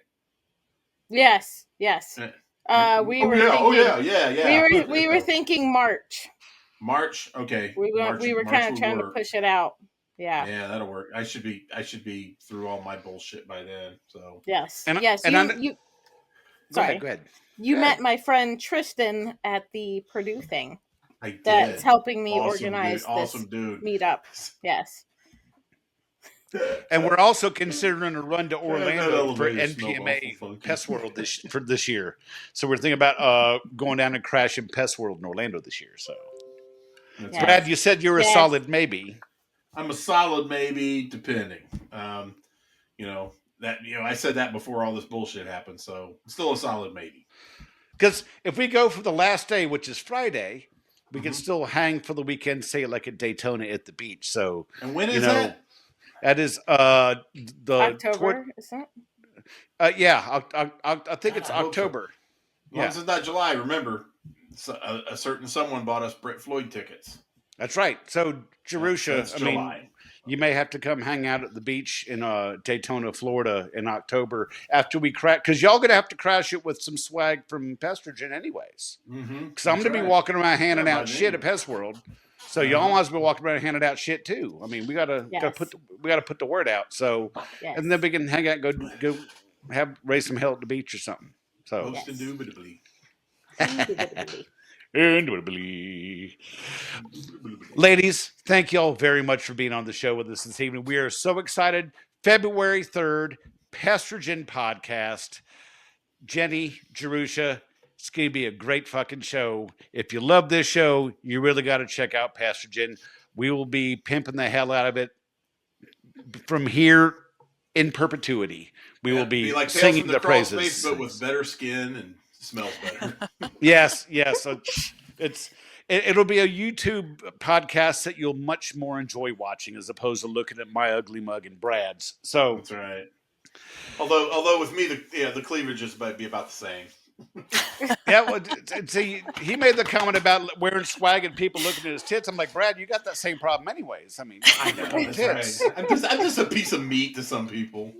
Yes. Yes. We were thinking. We were thinking March. March, okay. We were kind of trying to push it out. Yeah. Yeah, that'll work. I should be through all my bullshit by then. So Yes. And, yes. and You. Go Sorry. ahead. You Go met ahead. my friend Tristan at the Purdue thing. I did. That's helping me Awesome, organize dude. Awesome, dude. meetup. Yes. And we're also considering a run to Orlando for elevator smelled NPMA awful funky. Pest World this year. So we're thinking about going down and crashing Pest World in Orlando this year. So, That's Yes. Brad, you said you're a Yes. solid maybe. I'm a solid maybe, depending. I said that before all this bullshit happened, so still a solid maybe. Because if we go for the last day, which is Friday, we can still hang for the weekend, say like at Daytona at the beach. So, And when is that? That is the October, isn't it? Yeah, I think it's I hope so. October. As long as it's not July, remember, a certain someone bought us Brett Floyd tickets. That's right. So, Jerusha, That's July. You may have to come hang out at the beach in Daytona, Florida in October after we crash, because y'all going to have to crash it with some swag from Pestrogen anyways. Because I'm going to be walking around handing out shit at Pest World. So y'all might as well walk around handing out shit too. I mean, we gotta put the word out. So, and then we can hang out, and go raise some hell at the beach or something. So, most indubitably. Indubitably. Ladies, thank y'all very much for being on the show with us this evening. We are so excited. February 3rd, Pestrogen podcast. Jenny, Jerusha, it's going to be a great fucking show. If you love this show, you really got to check out Pestrogen. We will be pimping the hell out of it from here in perpetuity. We will be like singing the praises. Space, but with better skin and smells better. Yes. So it'll be a YouTube podcast that you'll much more enjoy watching as opposed to looking at my ugly mug and Brad's. So that's right. Although with me, the cleavages might be about the same. Yeah, well, see, he made the comment about wearing swag and people looking at his tits. I'm like, Brad, you got that same problem anyways. I mean, I know, tits. Right. I'm just a piece of meat to some people.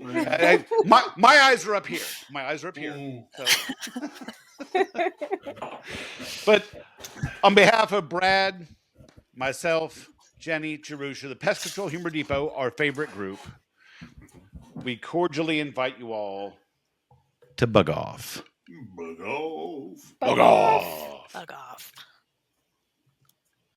My eyes are up here. My eyes are up here. So. But on behalf of Brad, myself, Jenny, Jerusha, the Pest Control Humor Depot, our favorite group, we cordially invite you all to bug off. Bug off. Bug off. Bug off.